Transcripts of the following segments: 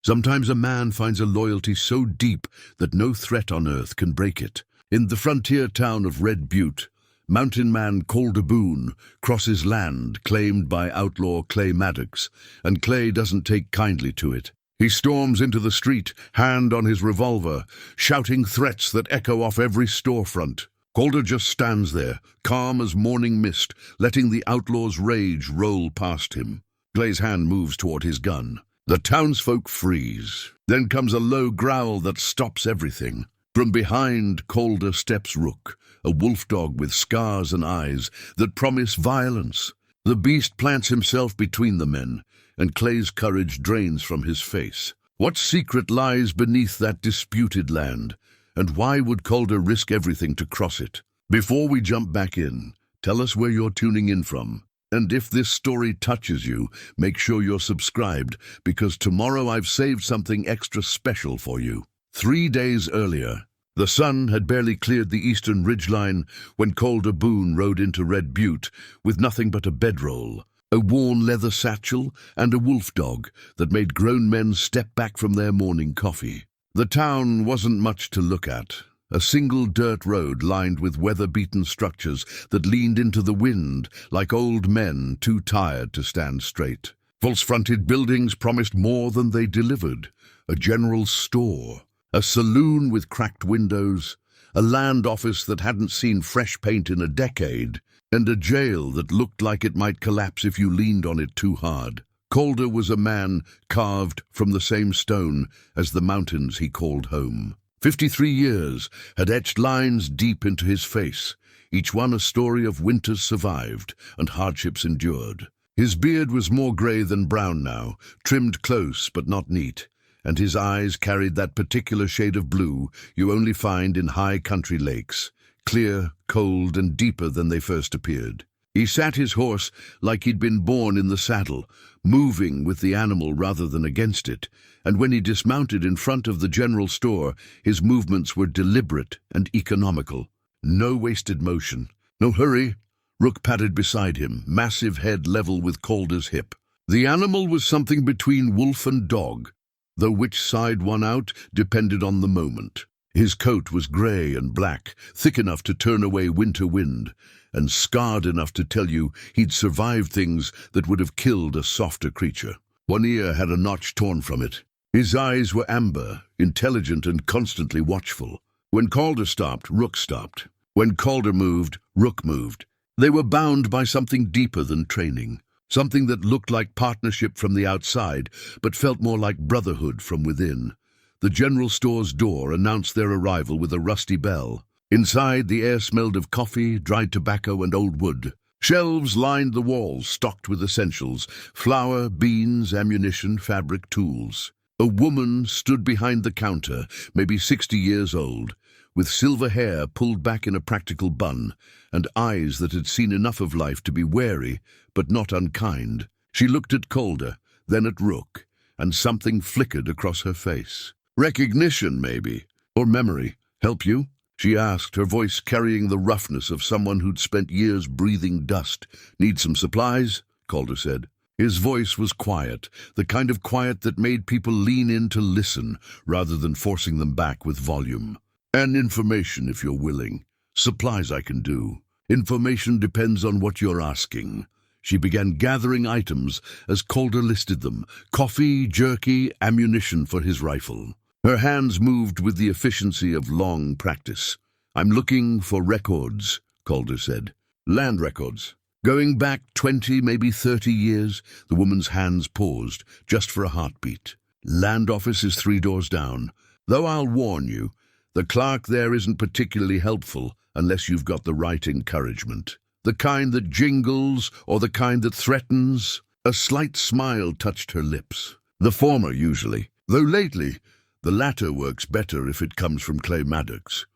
Sometimes a man finds a loyalty so deep that no threat on earth can break it. In the frontier town of Red Butte, mountain man Calder Boone crosses land claimed by outlaw Clay Maddox, and Clay doesn't take kindly to it. He storms into the street, hand on his revolver, shouting threats that echo off every storefront. Calder just stands there, calm as morning mist, letting the outlaw's rage roll past him. Clay's hand moves toward his gun. The townsfolk freeze. Then comes a low growl that stops everything. From behind Calder steps Rook, a wolf dog with scars and eyes that promise violence. The beast plants himself between the men, and Clay's courage drains from his face. What secret lies beneath that disputed land, and why would Calder risk everything to cross it? Before we jump back in, tell us where you're tuning in from. And if this story touches you, make sure you're subscribed, because tomorrow I've saved something extra special for you. 3 days earlier, the sun had barely cleared the eastern ridgeline when Calder Boone rode into Red Butte with nothing but a bedroll, a worn leather satchel, and a wolf dog that made grown men step back from their morning coffee. The town wasn't much to look at. A single dirt road lined with weather-beaten structures that leaned into the wind like old men too tired to stand straight. False-fronted buildings promised more than they delivered. A general store, a saloon with cracked windows, a land office that hadn't seen fresh paint in a decade, and a jail that looked like it might collapse if you leaned on it too hard. Calder was a man carved from the same stone as the mountains he called home. 53 years had etched lines deep into his face, each one a story of winters survived and hardships endured. His beard was more grey than brown now, trimmed close but not neat, and his eyes carried that particular shade of blue you only find in high country lakes, clear, cold, and deeper than they first appeared. He sat his horse like he'd been born in the saddle, moving with the animal rather than against it, and when he dismounted in front of the general store, his movements were deliberate and economical. No wasted motion, no hurry. Rook padded beside him, massive head level with Calder's hip. The animal was something between wolf and dog, though which side won out depended on the moment. His coat was grey and black, thick enough to turn away winter wind, and scarred enough to tell you he'd survived things that would have killed a softer creature. One ear had a notch torn from it. His eyes were amber, intelligent and constantly watchful. When Calder stopped, Rook stopped. When Calder moved, Rook moved. They were bound by something deeper than training, something that looked like partnership from the outside, but felt more like brotherhood from within. The general store's door announced their arrival with a rusty bell. Inside, the air smelled of coffee, dried tobacco, and old wood. Shelves lined the walls, stocked with essentials: flour, beans, ammunition, fabric, tools. A woman stood behind the counter, maybe 60 years old, with silver hair pulled back in a practical bun, and eyes that had seen enough of life to be wary, but not unkind. She looked at Calder, then at Rook, and something flickered across her face. Recognition, maybe, or memory. Help you? She asked, her voice carrying the roughness of someone who'd spent years breathing dust. Need some supplies? Calder said. His voice was quiet, the kind of quiet that made people lean in to listen, rather than forcing them back with volume. And information, if you're willing. Supplies I can do. Information depends on what you're asking. She began gathering items as Calder listed them: coffee, jerky, ammunition for his rifle. Her hands moved with the efficiency of long practice. I'm looking for records, Calder said. Land records. Going back 20, maybe 30 years, the woman's hands paused, just for a heartbeat. Land office is 3 doors down. Though I'll warn you, the clerk there isn't particularly helpful unless you've got the right encouragement. The kind that jingles or the kind that threatens. A slight smile touched her lips. The former, usually. Though lately, the latter works better if it comes from Clay Maddox.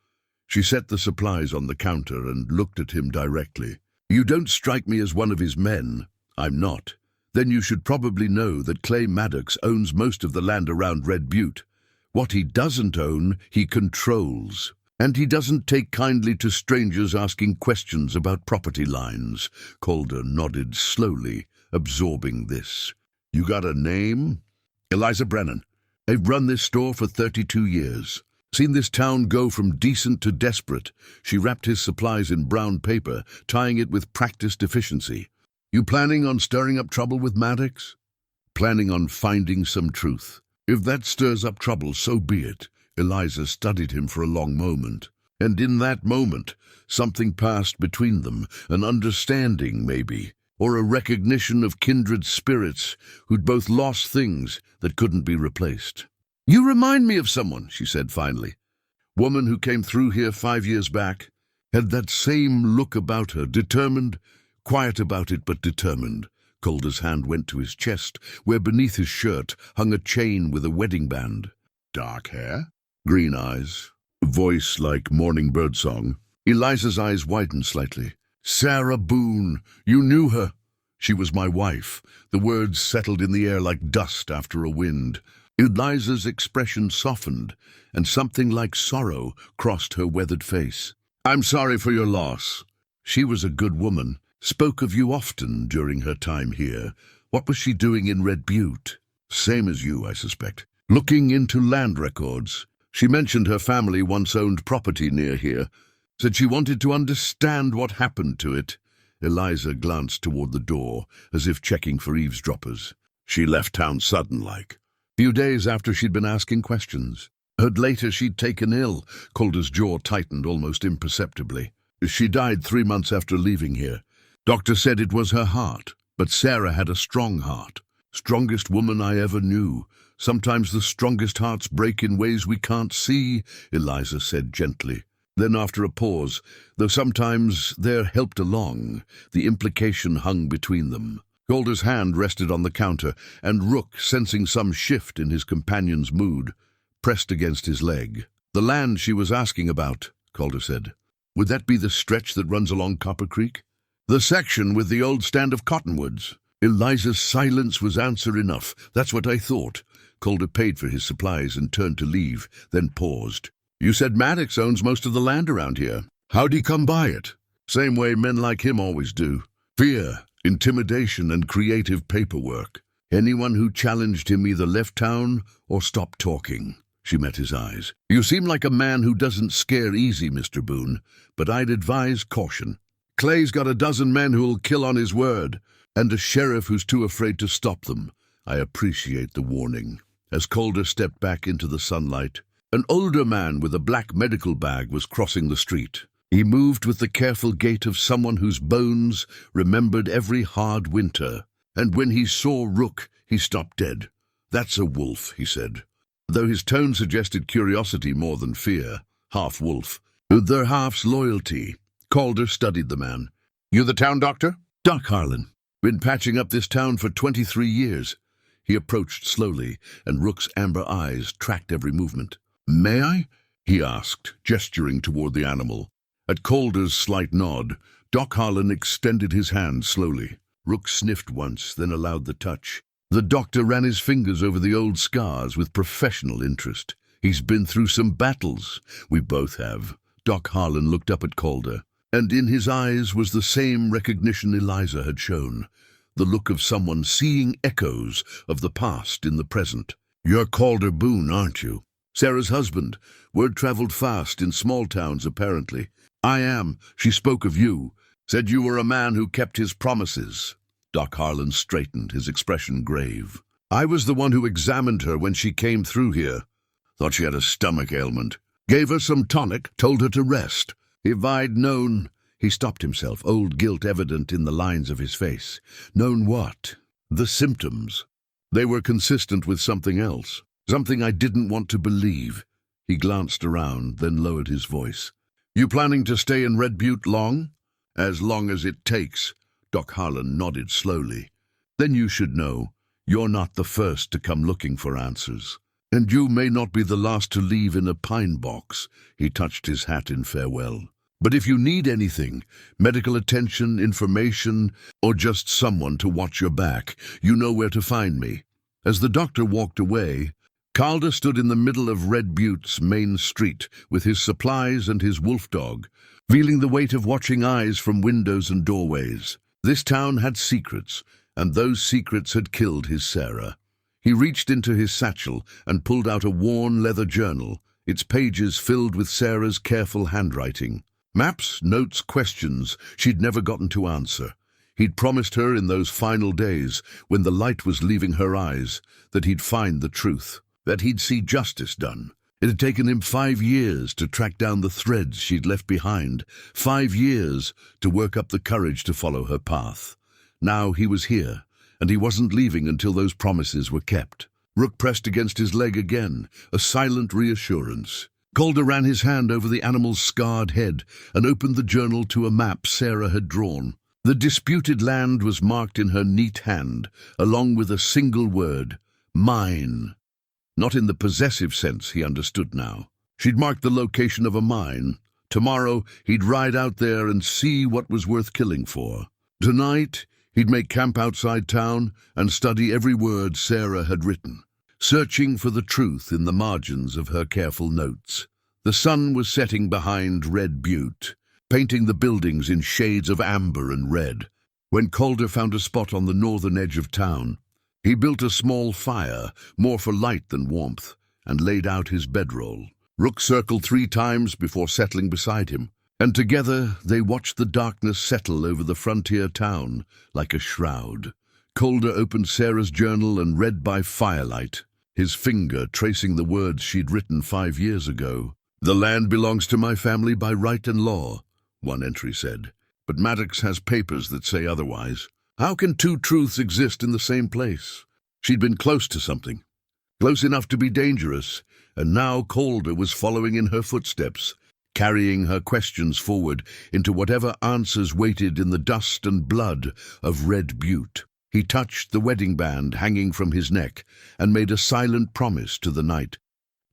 She set the supplies on the counter and looked at him directly. You don't strike me as one of his men. I'm not. Then you should probably know that Clay Maddox owns most of the land around Red Butte. What he doesn't own, he controls. And he doesn't take kindly to strangers asking questions about property lines. Calder nodded slowly, absorbing this. You got a name? Eliza Brennan. I've run this store for 32 years. Seen this town go from decent to desperate. She wrapped his supplies in brown paper, tying it with practiced efficiency. You planning on stirring up trouble with Maddox? Planning on finding some truth. If that stirs up trouble, so be it. Eliza studied him for a long moment. And in that moment, something passed between them, an understanding, maybe, or a recognition of kindred spirits who'd both lost things that couldn't be replaced. You remind me of someone, she said finally. Woman who came through here 5 years back, had that same look about her, determined, quiet about it but determined. Calder's hand went to his chest, where beneath his shirt hung a chain with a wedding band. Dark hair, green eyes, a voice like morning birdsong. Eliza's eyes widened slightly. Sarah Boone, you knew her. She was my wife. The words settled in the air like dust after a wind. Eliza's expression softened, and something like sorrow crossed her weathered face. I'm sorry for your loss. She was a good woman. Spoke of you often during her time here. What was she doing in Red Butte? Same as you, I suspect. Looking into land records. She mentioned her family once owned property near here. Said she wanted to understand what happened to it. Eliza glanced toward the door, as if checking for eavesdroppers. She left town sudden-like. Few days after she'd been asking questions. Heard later she'd taken ill. Calder's jaw tightened almost imperceptibly. She died 3 months after leaving here. Doctor said it was her heart, but Sarah had a strong heart. Strongest woman I ever knew. Sometimes the strongest hearts break in ways we can't see, Eliza said gently. Then after a pause, though sometimes they're helped along, the implication hung between them. Calder's hand rested on the counter, and Rook, sensing some shift in his companion's mood, pressed against his leg. The land she was asking about, Calder said. Would that be the stretch that runs along Copper Creek? The section with the old stand of cottonwoods. Eliza's silence was answer enough. That's what I thought. Calder paid for his supplies and turned to leave, then paused. You said Maddox owns most of the land around here. How'd he come by it? Same way men like him always do. Fear, intimidation, and creative paperwork. Anyone who challenged him either left town or stopped talking. She met his eyes. You seem like a man who doesn't scare easy, Mr. Boone, but I'd advise caution. Clay's got a dozen men who'll kill on his word, and a sheriff who's too afraid to stop them. I appreciate the warning. As Calder stepped back into the sunlight, an older man with a black medical bag was crossing the street. He moved with the careful gait of someone whose bones remembered every hard winter, and when he saw Rook, he stopped dead. That's a wolf, he said, though his tone suggested curiosity more than fear. Half wolf. Their half's loyalty. Calder studied the man. You the town doctor? Doc Harlan. Been patching up this town for 23 years. He approached slowly, and Rook's amber eyes tracked every movement. May I? He asked, gesturing toward the animal. At Calder's slight nod, Doc Harlan extended his hand slowly. Rook sniffed once, then allowed the touch. The doctor ran his fingers over the old scars with professional interest. He's been through some battles. We both have. Doc Harlan looked up at Calder, and in his eyes was the same recognition Eliza had shown, the look of someone seeing echoes of the past in the present. You're Calder Boone, aren't you? Sarah's husband. Word traveled fast in small towns, apparently. I am. She spoke of you. Said you were a man who kept his promises. Doc Harlan straightened, his expression grave. I was the one who examined her when she came through here. Thought she had a stomach ailment. Gave her some tonic, told her to rest. If I'd known... He stopped himself, old guilt evident in the lines of his face. Known what? The symptoms. They were consistent with something else. Something I didn't want to believe. He glanced around, then lowered his voice. You planning to stay in Red Butte long? As long as it takes. Doc Harlan nodded slowly. Then you should know, you're not the first to come looking for answers. And you may not be the last to leave in a pine box. He touched his hat in farewell. But if you need anything, medical attention, information, or just someone to watch your back, you know where to find me. As the doctor walked away, Calder stood in the middle of Red Butte's main street with his supplies and his wolf dog, feeling the weight of watching eyes from windows and doorways. This town had secrets, and those secrets had killed his Sarah. He reached into his satchel and pulled out a worn leather journal, its pages filled with Sarah's careful handwriting. Maps, notes, questions she'd never gotten to answer. He'd promised her in those final days, when the light was leaving her eyes, that he'd find the truth, that he'd see justice done. It had taken him 5 years to track down the threads she'd left behind, 5 years to work up the courage to follow her path. Now he was here, and he wasn't leaving until those promises were kept. Rook pressed against his leg again, a silent reassurance. Calder ran his hand over the animal's scarred head and opened the journal to a map Sarah had drawn. The disputed land was marked in her neat hand, along with a single word, mine. Not in the possessive sense, he understood now. She'd marked the location of a mine. Tomorrow he'd ride out there and see what was worth killing for. Tonight he'd make camp outside town and study every word Sarah had written, searching for the truth in the margins of her careful notes. The sun was setting behind Red Butte, painting the buildings in shades of amber and red. When Calder found a spot on the northern edge of town, he built a small fire, more for light than warmth, and laid out his bedroll. Rook circled 3 times before settling beside him, and together they watched the darkness settle over the frontier town like a shroud. Calder opened Sarah's journal and read by firelight, his finger tracing the words she'd written 5 years ago. "The land belongs to my family by right and law," one entry said, "but Maddox has papers that say otherwise. How can 2 truths exist in the same place?" She'd been close to something, close enough to be dangerous, and now Calder was following in her footsteps, carrying her questions forward into whatever answers waited in the dust and blood of Red Butte. He touched the wedding band hanging from his neck and made a silent promise to the night.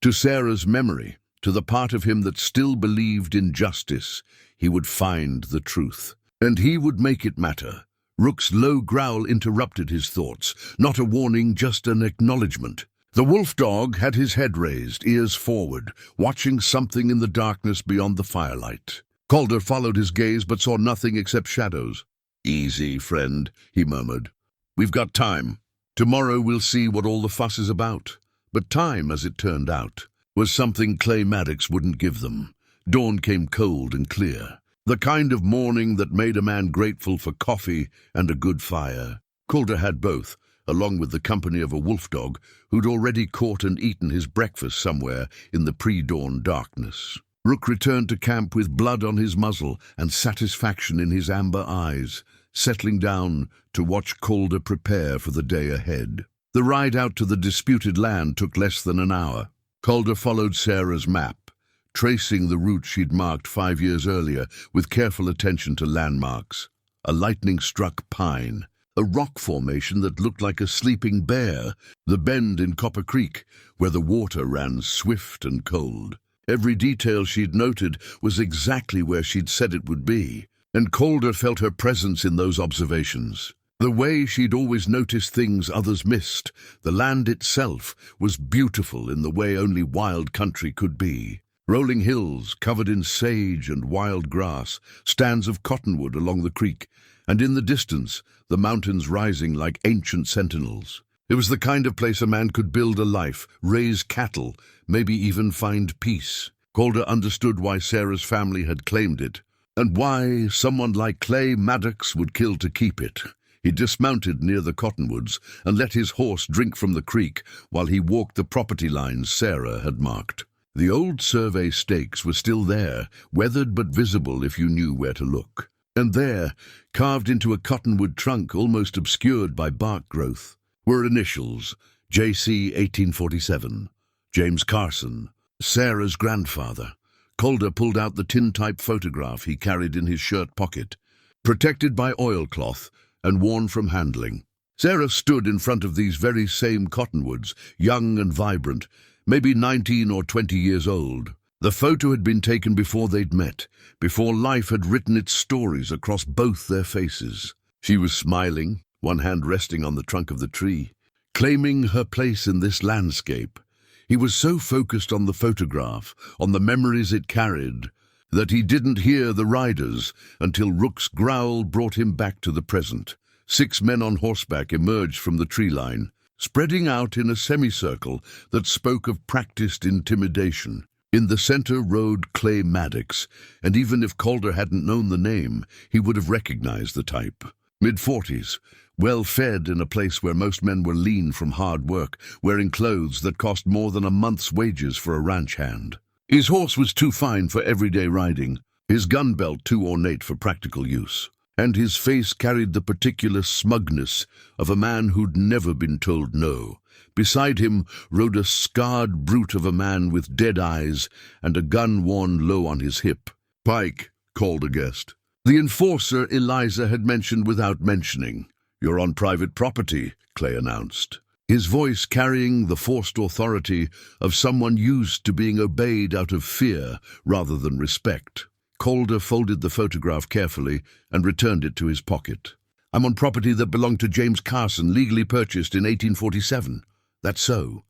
To Sarah's memory, to the part of him that still believed in justice, he would find the truth. And he would make it matter. Rook's low growl interrupted his thoughts, not a warning, just an acknowledgement. The wolf dog had his head raised, ears forward, watching something in the darkness beyond the firelight. Calder followed his gaze but saw nothing except shadows. "Easy, friend," he murmured. "We've got time. Tomorrow we'll see what all the fuss is about." But time, as it turned out, was something Clay Maddox wouldn't give them. Dawn came cold and clear, the kind of morning that made a man grateful for coffee and a good fire. Calder had both, along with the company of a wolf dog who'd already caught and eaten his breakfast somewhere in the pre-dawn darkness. Rook returned to camp with blood on his muzzle and satisfaction in his amber eyes, settling down to watch Calder prepare for the day ahead. The ride out to the disputed land took less than an hour. Calder followed Sarah's map, tracing the route she'd marked 5 years earlier with careful attention to landmarks. A lightning-struck pine, a rock formation that looked like a sleeping bear, the bend in Copper Creek, where the water ran swift and cold. Every detail she'd noted was exactly where she'd said it would be, and Calder felt her presence in those observations. The way she'd always noticed things others missed, the land itself was beautiful in the way only wild country could be. Rolling hills covered in sage and wild grass, stands of cottonwood along the creek, and in the distance, the mountains rising like ancient sentinels. It was the kind of place a man could build a life, raise cattle, maybe even find peace. Calder understood why Sarah's family had claimed it, and why someone like Clay Maddox would kill to keep it. He dismounted near the cottonwoods and let his horse drink from the creek while he walked the property lines Sarah had marked. The old survey stakes were still there, weathered but visible if you knew where to look. And there, carved into a cottonwood trunk almost obscured by bark growth, were initials, J.C. 1847, James Carson, Sarah's grandfather. Calder pulled out the tin-type photograph he carried in his shirt pocket, protected by oilcloth and worn from handling. Sarah stood in front of these very same cottonwoods, young and vibrant, maybe 19 or 20 years old. The photo had been taken before they'd met, before life had written its stories across both their faces. She was smiling, one hand resting on the trunk of the tree, claiming her place in this landscape. He was so focused on the photograph, on the memories it carried, that he didn't hear the riders until Rook's growl brought him back to the present. 6 men on horseback emerged from the tree line, spreading out in a semicircle that spoke of practiced intimidation. In the center rode Clay Maddox, and even if Calder hadn't known the name, he would have recognized the type. Mid-40s, well-fed in a place where most men were lean from hard work, wearing clothes that cost more than a month's wages for a ranch hand. His horse was too fine for everyday riding, his gun belt too ornate for practical use, and his face carried the particular smugness of a man who'd never been told no. Beside him rode a scarred brute of a man with dead eyes and a gun worn low on his hip. "Pike," called a guest. The enforcer Eliza had mentioned without mentioning. "You're on private property," Clay announced, his voice carrying the forced authority of someone used to being obeyed out of fear rather than respect. Calder folded the photograph carefully and returned it to his pocket. "I'm on property that belonged to James Carson, legally purchased in 1847. "That's so."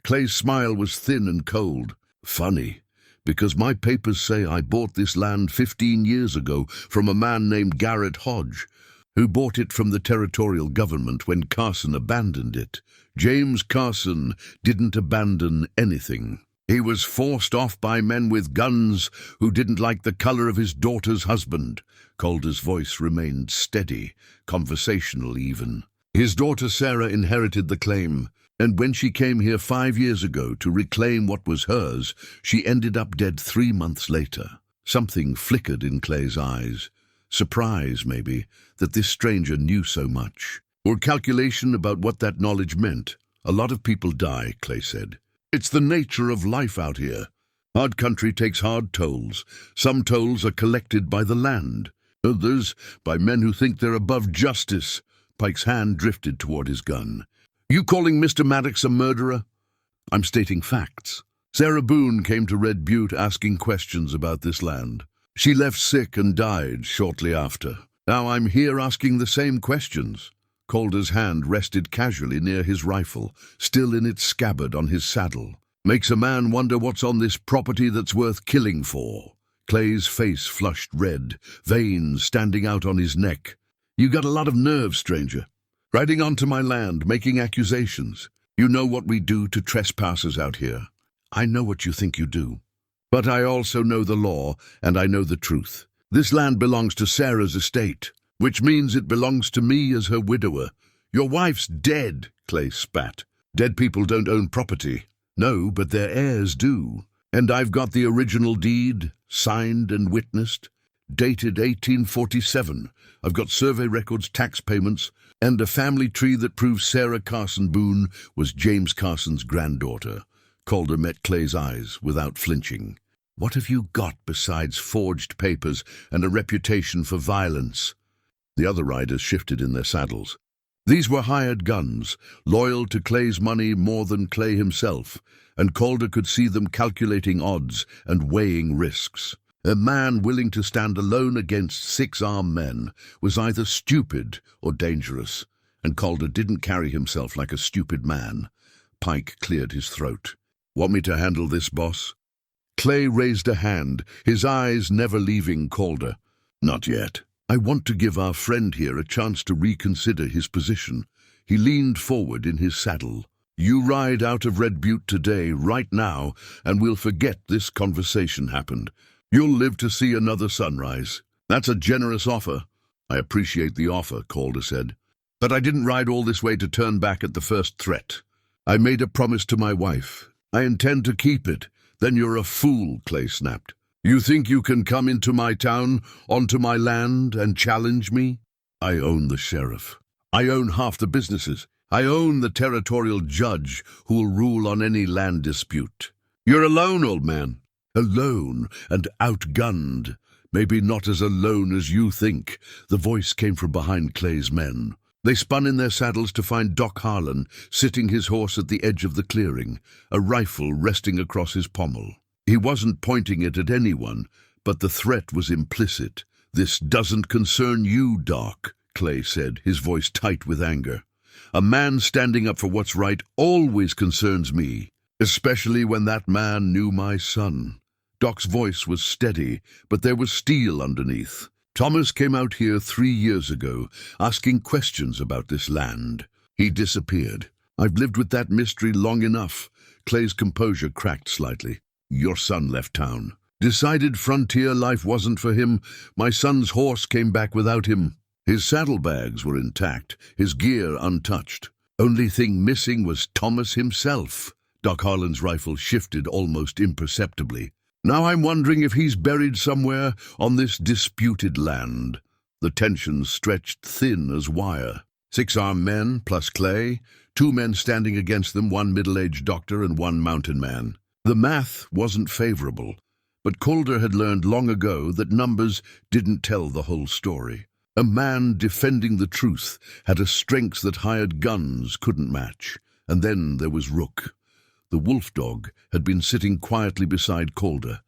Clay's smile was thin and cold. "Funny, because my papers say I bought this land 15 years ago from a man named Garrett Hodge, who bought it from the territorial government when Carson abandoned it. James Carson didn't abandon anything. He was forced off by men with guns who didn't like the color of his daughter's husband." Calder's voice remained steady, conversational even. "His daughter Sarah inherited the claim, and when she came here 5 years ago to reclaim what was hers, she ended up dead 3 months later." Something flickered in Clay's eyes. Surprise, maybe, that this stranger knew so much. Or calculation about what that knowledge meant. "A lot of people die," Clay said. "It's the nature of life out here. Hard country takes hard tolls. Some tolls are collected by the land, others by men who think they're above justice." Pike's hand drifted toward his gun. "You calling Mr. Maddox a murderer?" "I'm stating facts. Sarah Boone came to Red Butte asking questions about this land. She left sick and died shortly after. Now I'm here asking the same questions." Calder's hand rested casually near his rifle, still in its scabbard on his saddle. "Makes a man wonder what's on this property that's worth killing for." Clay's face flushed red, veins standing out on his neck. "You got a lot of nerve, stranger. Riding onto my land, making accusations. You know what we do to trespassers out here." "I know what you think you do. But I also know the law, and I know the truth. This land belongs to Sarah's estate, which means it belongs to me as her widower." "Your wife's dead," Clay spat. "Dead people don't own property." "No, but their heirs do. And I've got the original deed, signed and witnessed, dated 1847. I've got survey records, tax payments, and a family tree that proves Sarah Carson Boone was James Carson's granddaughter." Calder met Clay's eyes without flinching. "What have you got besides forged papers and a reputation for violence?" The other riders shifted in their saddles. These were hired guns, loyal to Clay's money more than Clay himself, and Calder could see them calculating odds and weighing risks. A man willing to stand alone against 6 armed men was either stupid or dangerous, and Calder didn't carry himself like a stupid man. Pike cleared his throat. "Want me to handle this, boss?" Clay raised a hand, his eyes never leaving Calder. "Not yet. I want to give our friend here a chance to reconsider his position." He leaned forward in his saddle. "You ride out of Red Butte today, right now, and we'll forget this conversation happened. You'll live to see another sunrise. That's a generous offer." "I appreciate the offer," Calder said. "But I didn't ride all this way to turn back at the first threat. I made a promise to my wife. I intend to keep it." "Then you're a fool," Clay snapped. "You think you can come into my town, onto my land, and challenge me? I own the sheriff. I own half the businesses. I own the territorial judge who'll rule on any land dispute." "You're alone, old man." "Alone and outgunned. Maybe not as alone as you think." The voice came from behind Clay's men. They spun in their saddles to find Doc Harlan sitting his horse at the edge of the clearing, a rifle resting across his pommel. He wasn't pointing it at anyone, but the threat was implicit. "This doesn't concern you, Doc," Clay said, his voice tight with anger. "A man standing up for what's right always concerns me, especially when that man knew my son." Doc's voice was steady, but there was steel underneath. "Thomas came out here 3 years ago, asking questions about this land. He disappeared. I've lived with that mystery long enough. Clay's composure cracked slightly. Your son left town. Decided frontier life wasn't for him. My son's horse came back without him. His saddlebags were intact, his gear untouched. Only thing missing was Thomas himself. Doc Harlan's rifle shifted almost imperceptibly. Now I'm wondering if he's buried somewhere on this disputed land. The tension stretched thin as wire. 6 armed men, plus Clay, 2 men standing against them, 1 middle-aged doctor and 1 mountain man. The math wasn't favorable, but Calder had learned long ago that numbers didn't tell the whole story. A man defending the truth had a strength that hired guns couldn't match. And then there was Rook. The wolf dog had been sitting quietly beside Calder.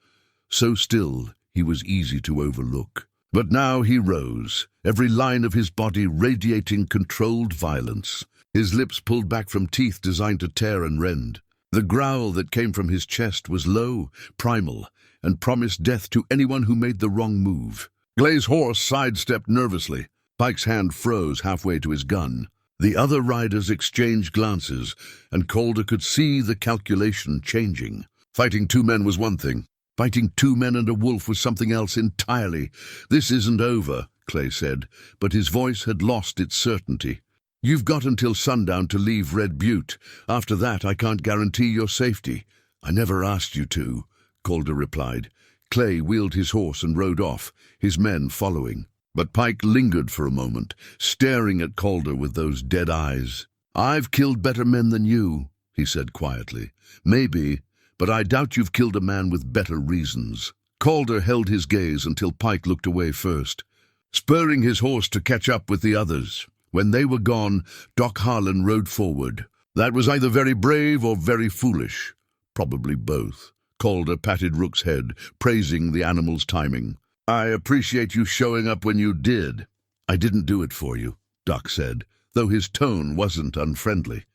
So still, he was easy to overlook. But now he rose, every line of his body radiating controlled violence. His lips pulled back from teeth designed to tear and rend. The growl that came from his chest was low, primal, and promised death to anyone who made the wrong move. Clay's horse sidestepped nervously. Pike's hand froze halfway to his gun. The other riders exchanged glances, and Calder could see the calculation changing. Fighting 2 men was one thing. Fighting 2 men and a wolf was something else entirely. This isn't over, Clay said, but his voice had lost its certainty. You've got until sundown to leave Red Butte. After that, I can't guarantee your safety. I never asked you to, Calder replied. Clay wheeled his horse and rode off, his men following. But Pike lingered for a moment, staring at Calder with those dead eyes. I've killed better men than you, he said quietly. Maybe, but I doubt you've killed a man with better reasons. Calder held his gaze until Pike looked away first, spurring his horse to catch up with the others. When they were gone, Doc Harlan rode forward. That was either very brave or very foolish. Probably both. Calder patted Rook's head, praising the animal's timing. I appreciate you showing up when you did. I didn't do it for you, Doc said, though his tone wasn't unfriendly.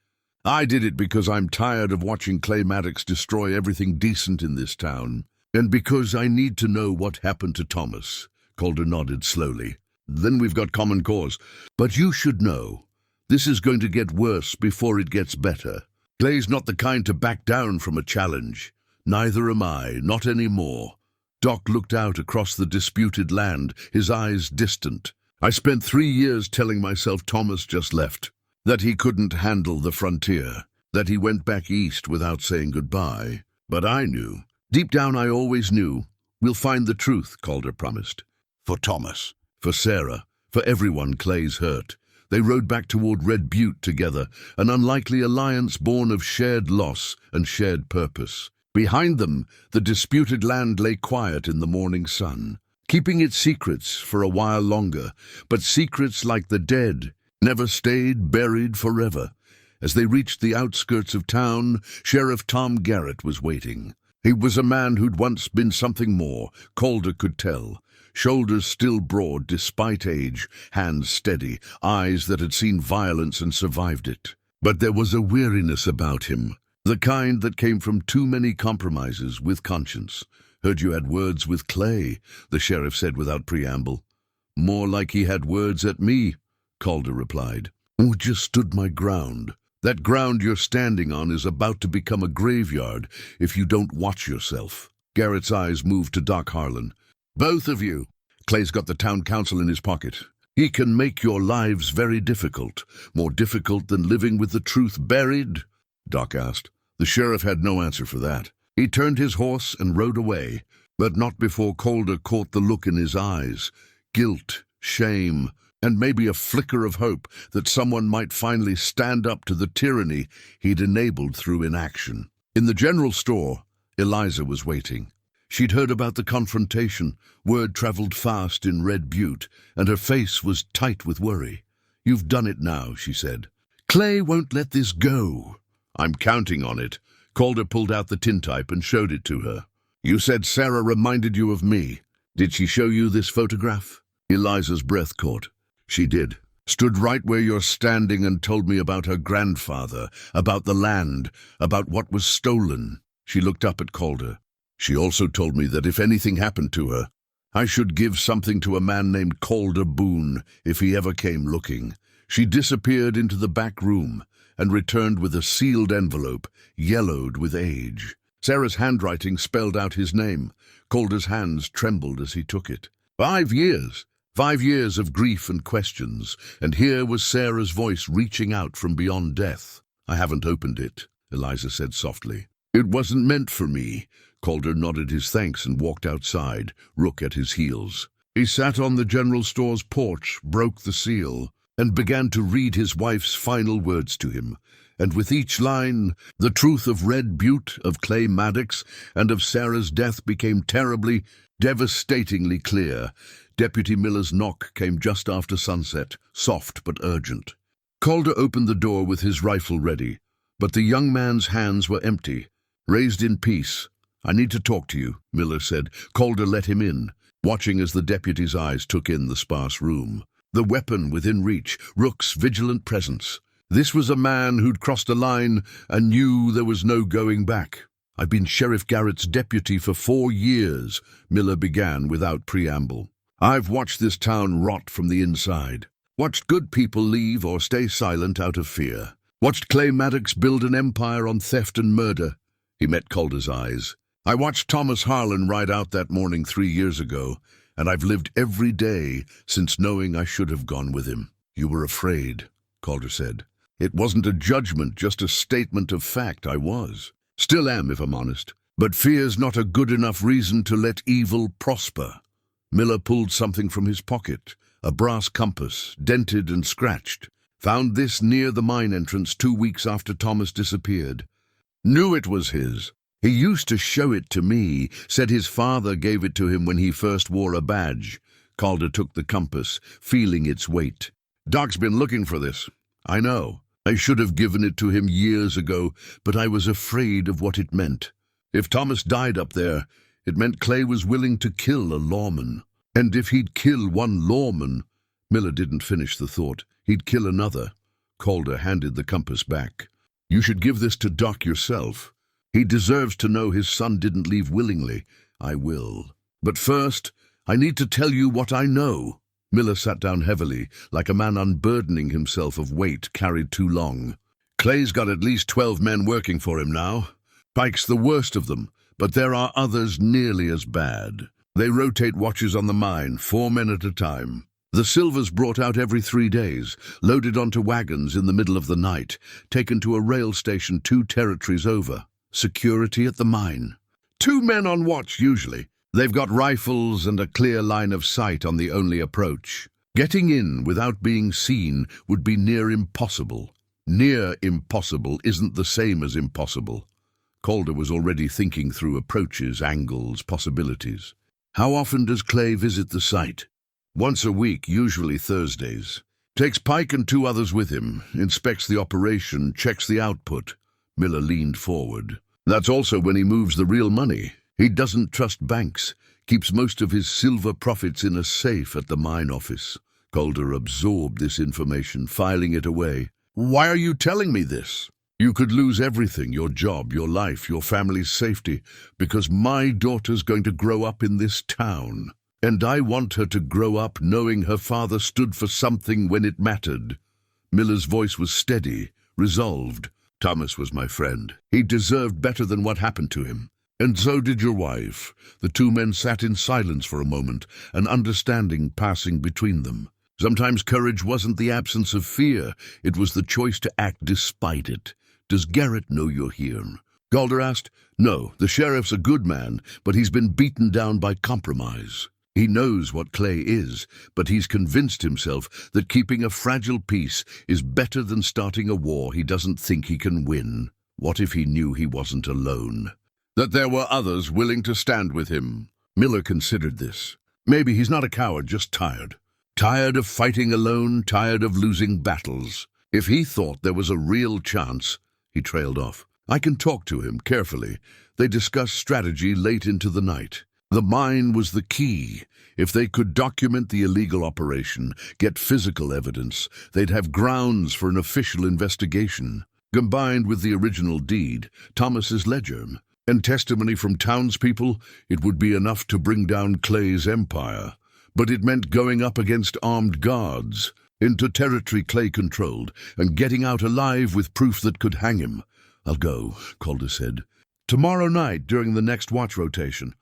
I did it because I'm tired of watching Clay Maddox destroy everything decent in this town, and because I need to know what happened to Thomas. Calder nodded slowly. Then we've got common cause. But you should know, this is going to get worse before it gets better. Clay's not the kind to back down from a challenge. Neither am I, not anymore. Doc looked out across the disputed land, his eyes distant. I spent 3 years telling myself Thomas just left, that he couldn't handle the frontier, that he went back east without saying goodbye. But I knew. Deep down I always knew. We'll find the truth, Calder promised. For Thomas, for Sarah, for everyone Clay's hurt. They rode back toward Red Butte together, an unlikely alliance born of shared loss and shared purpose. Behind them, the disputed land lay quiet in the morning sun, keeping its secrets for a while longer, but secrets like the dead never stayed buried forever. As they reached the outskirts of town, Sheriff Tom Garrett was waiting. He was a man who'd once been something more, Calder could tell. Shoulders still broad despite age, hands steady, eyes that had seen violence and survived it. But there was a weariness about him. The kind that came from too many compromises with conscience. Heard you had words with Clay, the sheriff said without preamble. More like he had words at me, Calder replied. Oh, just stood my ground. That ground you're standing on is about to become a graveyard if you don't watch yourself. Garrett's eyes moved to Doc Harlan. Both of you. Clay's got the town council in his pocket. He can make your lives very difficult, more difficult than living with the truth buried, Doc asked. The sheriff had no answer for that. He turned his horse and rode away, but not before Calder caught the look in his eyes. Guilt, shame, and maybe a flicker of hope that someone might finally stand up to the tyranny he'd enabled through inaction. In the general store, Eliza was waiting. She'd heard about the confrontation. Word traveled fast in Red Butte, and her face was tight with worry. You've done it now, she said. Clay won't let this go. I'm counting on it. Calder pulled out the tintype and showed it to her. You said Sarah reminded you of me. Did she show you this photograph? Eliza's breath caught. She did. Stood right where you're standing and told me about her grandfather, about the land, about what was stolen. She looked up at Calder. She also told me that if anything happened to her, I should give something to a man named Calder Boone if he ever came looking. She disappeared into the back room, and returned with a sealed envelope, yellowed with age. Sarah's handwriting spelled out his name. Calder's hands trembled as he took it. 5 years. 5 years of grief and questions, and here was Sarah's voice reaching out from beyond death. "I haven't opened it," Eliza said softly. "It wasn't meant for me." Calder nodded his thanks and walked outside, Rook at his heels. He sat on the general store's porch, broke the seal, and began to read his wife's final words to him. And with each line, the truth of Red Butte, of Clay Maddox, and of Sarah's death became terribly, devastatingly clear. Deputy Miller's knock came just after sunset, soft but urgent. Calder opened the door with his rifle ready, but the young man's hands were empty, raised in peace. "I need to talk to you," Miller said. Calder let him in, watching as the deputy's eyes took in the sparse room. The weapon within reach, Rook's vigilant presence. This was a man who'd crossed a line and knew there was no going back. "I've been Sheriff Garrett's deputy for 4 years, Miller began without preamble. "I've watched this town rot from the inside. Watched good people leave or stay silent out of fear. Watched Clay Maddox build an empire on theft and murder." He met Calder's eyes. "I watched Thomas Harlan ride out that morning 3 years ago, and I've lived every day since knowing I should have gone with him." "You were afraid," Calder said. "It wasn't a judgment, just a statement of fact. I was. Still am, if I'm honest. But fear's not a good enough reason to let evil prosper." Miller pulled something from his pocket, a brass compass, dented and scratched. "Found this near the mine entrance 2 weeks after Thomas disappeared. Knew it was his. He used to show it to me, said his father gave it to him when he first wore a badge." Calder took the compass, feeling its weight. "Doc's been looking for this. I know. I should have given it to him years ago, but I was afraid of what it meant. If Thomas died up there, it meant Clay was willing to kill a lawman. And if he'd kill one lawman—" Miller didn't finish the thought. "He'd kill another." Calder handed the compass back. "You should give this to Doc yourself. He deserves to know his son didn't leave willingly." "I will. But first, I need to tell you what I know." Miller sat down heavily, like a man unburdening himself of weight carried too long. "Clay's got at least 12 men working for him now. Pike's the worst of them, but there are others nearly as bad. They rotate watches on the mine, 4 men at a time. The silver's brought out every 3 days, loaded onto wagons in the middle of the night, taken to a rail station 2 territories over. Security at the mine. 2 men on watch, usually. They've got rifles and a clear line of sight on the only approach. Getting in without being seen would be near impossible. Near impossible isn't the same as impossible." Calder was already thinking through approaches, angles, possibilities. "How often does Clay visit the site?" "Once a week, usually Thursdays. Takes Pike and 2 others with him, inspects the operation, checks the output." Miller leaned forward. "That's also when he moves the real money. He doesn't trust banks, keeps most of his silver profits in a safe at the mine office." Calder absorbed this information, filing it away. "Why are you telling me this? You could lose everything, your job, your life, your family's safety, because my daughter's going to grow up in this town. And I want her to grow up knowing her father stood for something when it mattered." Miller's voice was steady, resolved. "Thomas was my friend. He deserved better than what happened to him. And so did your wife." The 2 men sat in silence for a moment, an understanding passing between them. Sometimes courage wasn't the absence of fear, it was the choice to act despite it. "Does Garrett know you're here?" Calder asked. "No, the sheriff's a good man, but he's been beaten down by compromise. He knows what Clay is, but he's convinced himself that keeping a fragile peace is better than starting a war he doesn't think he can win. What if he knew he wasn't alone? That there were others willing to stand with him?" Miller considered this. Maybe he's not a coward, just tired. Tired of fighting alone, tired of losing battles. If he thought there was a real chance, he trailed off. "I can talk to him carefully." They discussed strategy late into the night. The mine was the key. If they could document the illegal operation, get physical evidence, they'd have grounds for an official investigation. Combined with the original deed, Thomas's ledger, and testimony from townspeople, it would be enough to bring down Clay's empire. But it meant going up against armed guards. into territory Clay controlled, and getting out alive with proof that could hang him. "I'll go," Calder said. "Tomorrow night during the next watch rotation.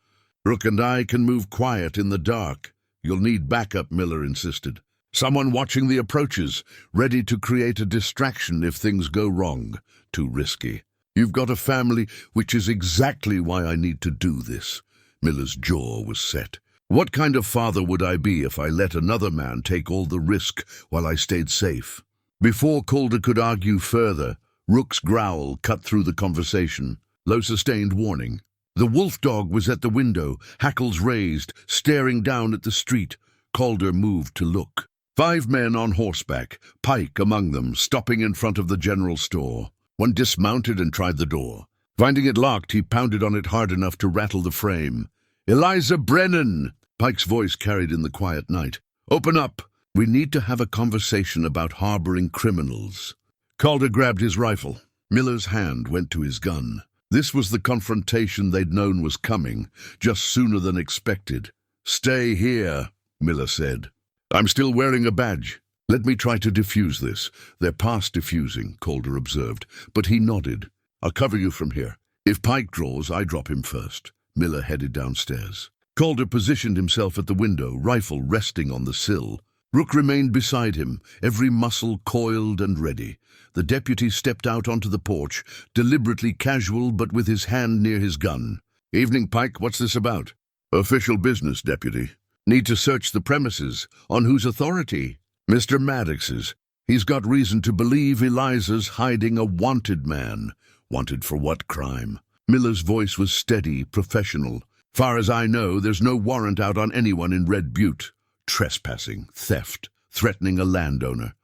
Rook and I can move quiet in the dark." "You'll need backup," Miller insisted. "Someone watching the approaches, ready to create a distraction if things go wrong." "Too risky." "You've got a family, which is exactly why I need to do this." Miller's jaw was set. "What kind of father would I be if I let another man take all the risk while I stayed safe?" Before Calder could argue further, Rook's growl cut through the conversation. Low sustained warning. The wolf dog was at the window, hackles raised, staring down at the street. Calder moved to look. 5 men on horseback, Pike among them, stopping in front of the general store. One dismounted and tried the door. Finding it locked, he pounded on it hard enough to rattle the frame. "Eliza Brennan!" Pike's voice carried in the quiet night. "Open up! We need to have a conversation about harboring criminals." Calder grabbed his rifle. Miller's hand went to his gun. This was the confrontation they'd known was coming, just sooner than expected. "Stay here," Miller said. "I'm still wearing a badge. Let me try to defuse this." "They're past defusing," Calder observed, but he nodded. "I'll cover you from here. If Pike draws, I drop him first." Miller headed downstairs. Calder positioned himself at the window, rifle resting on the sill. Rook remained beside him, every muscle coiled and ready. The deputy stepped out onto the porch, deliberately casual but with his hand near his gun. "Evening, Pike. What's this about?" "Official business, deputy." "Need to search the premises. On whose authority?" "Mr. Maddox's. He's got reason to believe Eliza's hiding a wanted man." "Wanted for what crime?" Miller's voice was steady, professional. "Far as I know, there's no warrant out on anyone in Red Butte. Trespassing, theft, threatening a landowner."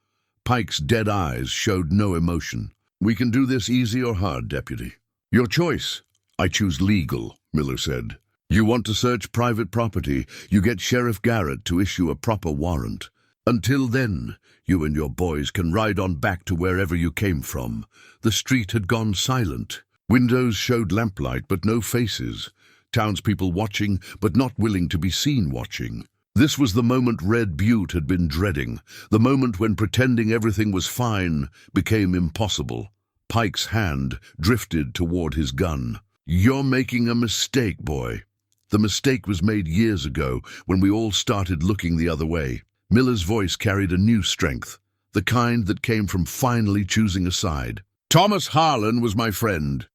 Pike's dead eyes showed no emotion. "We can do this easy or hard, deputy." "Your choice." "I choose legal," Miller said. "You want to search private property, you get Sheriff Garrett to issue a proper warrant. Until then, you and your boys can ride on back to wherever you came from." The street had gone silent. Windows showed lamplight, but no faces. Townspeople watching, but not willing to be seen watching. This was the moment Red Butte had been dreading, the moment when pretending everything was fine became impossible. Pike's hand drifted toward his gun. "You're making a mistake, boy." The mistake was made years ago, when we all started looking the other way. Miller's voice carried a new strength, the kind that came from finally choosing a side. "Thomas Harlan was my friend.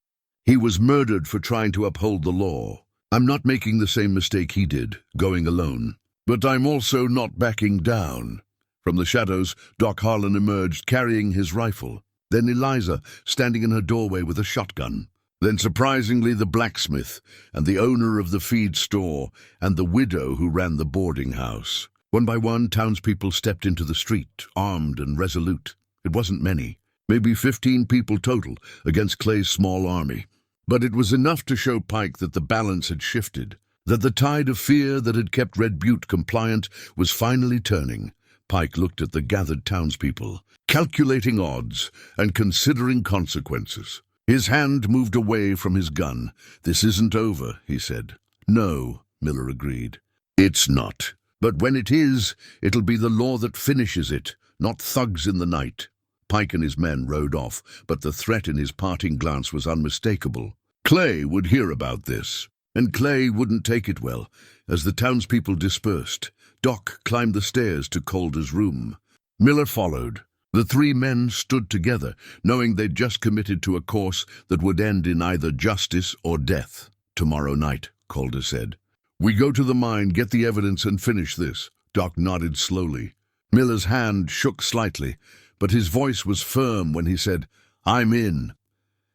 He was murdered for trying to uphold the law. I'm not making the same mistake he did, going alone. But I'm also not backing down." From the shadows, Doc Harlan emerged, carrying his rifle. Then Eliza, standing in her doorway with a shotgun. Then, surprisingly, the blacksmith, and the owner of the feed store, and the widow who ran the boarding house. One by one, townspeople stepped into the street, armed and resolute. It wasn't many, maybe 15 people total, against Clay's small army. But it was enough to show Pike that the balance had shifted, that the tide of fear that had kept Red Butte compliant was finally turning. Pike looked at the gathered townspeople, calculating odds and considering consequences. His hand moved away from his gun. "This isn't over," he said. "No," Miller agreed. "It's not. But when it is, it'll be the law that finishes it, not thugs in the night." Pike and his men rode off, but the threat in his parting glance was unmistakable. Clay would hear about this, and Clay wouldn't take it well. As the townspeople dispersed, Doc climbed the stairs to Calder's room. Miller followed. The 3 men stood together, knowing they'd just committed to a course that would end in either justice or death. "Tomorrow night," Calder said. "We go to the mine, get the evidence, and finish this." Doc nodded slowly. Miller's hand shook slightly, but his voice was firm when he said, "I'm in."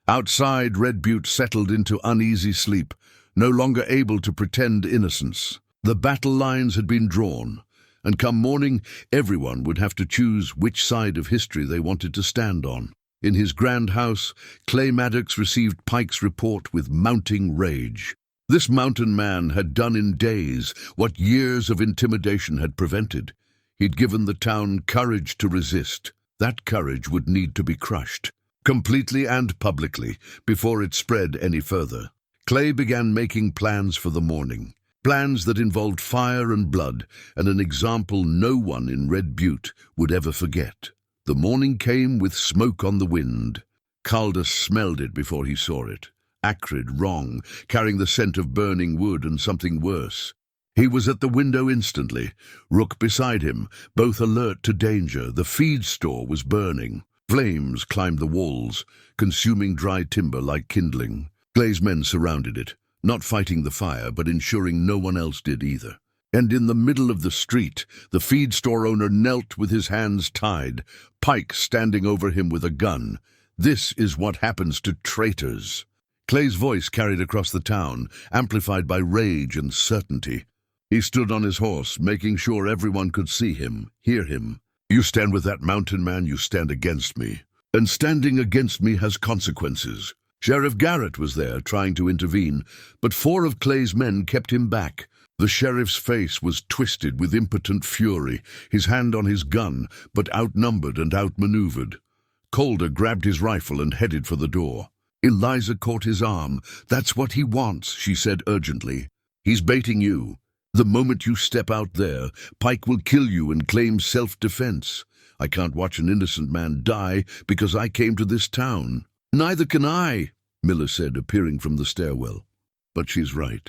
Outside, Red Butte settled into uneasy sleep, no longer able to pretend innocence. The battle lines had been drawn, and come morning, everyone would have to choose which side of history they wanted to stand on. In his grand house, Clay Maddox received Pike's report with mounting rage. This mountain man had done in days what years of intimidation had prevented. He'd given the town courage to resist. That courage would need to be crushed, completely and publicly, before it spread any further. Clay began making plans for the morning. Plans that involved fire and blood, and an example no one in Red Butte would ever forget. The morning came with smoke on the wind. Calder smelled it before he saw it. Acrid, wrong, carrying the scent of burning wood and something worse. He was at the window instantly, Rook beside him, both alert to danger. The feed store was burning. Flames climbed the walls, consuming dry timber like kindling. Clay's men surrounded it, not fighting the fire, but ensuring no one else did either. And in the middle of the street, the feed store owner knelt with his hands tied, Pike standing over him with a gun. This is what happens to traitors. Clay's voice carried across the town, amplified by rage and certainty. He stood on his horse, making sure everyone could see him, hear him. You stand with that mountain man, you stand against me. And standing against me has consequences. Sheriff Garrett was there, trying to intervene, but 4 of Clay's men kept him back. The sheriff's face was twisted with impotent fury, his hand on his gun, but outnumbered and outmaneuvered. Calder grabbed his rifle and headed for the door. Eliza caught his arm. That's what he wants, she said urgently. He's baiting you. The moment you step out there, Pike will kill you and claim self-defense. I can't watch an innocent man die because I came to this town. Neither can I, Miller said, appearing from the stairwell. But she's right.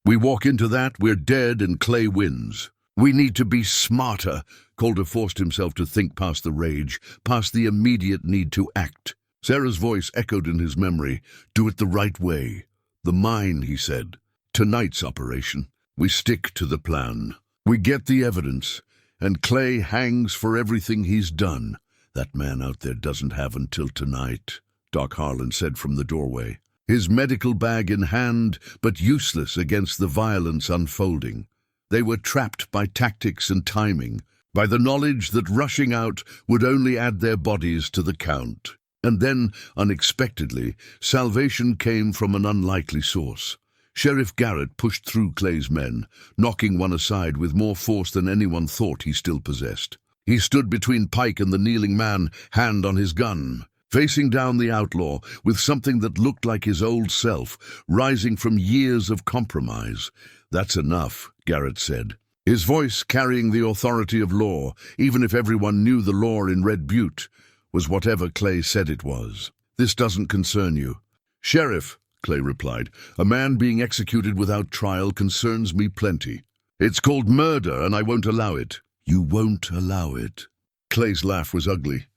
We walk into that, we're dead, and Clay wins. We need to be smarter. Calder forced himself to think past the rage, past the immediate need to act. Sarah's voice echoed in his memory. Do it the right way. The mine, he said. Tonight's operation. We stick to the plan. We get the evidence, and Clay hangs for everything he's done. That man out there doesn't have until tonight, Doc Harlan said from the doorway, his medical bag in hand, but useless against the violence unfolding. They were trapped by tactics and timing, by the knowledge that rushing out would only add their bodies to the count. And then, unexpectedly, salvation came from an unlikely source. Sheriff Garrett pushed through Clay's men, knocking one aside with more force than anyone thought he still possessed. He stood between Pike and the kneeling man, hand on his gun, facing down the outlaw with something that looked like his old self, rising from years of compromise. That's enough, Garrett said, his voice carrying the authority of law, even if everyone knew the law in Red Butte was whatever Clay said it was. This doesn't concern you. Sheriff, Clay replied, a man being executed without trial concerns me plenty. It's called murder, and I won't allow it. You won't allow it. Clay's laugh was ugly.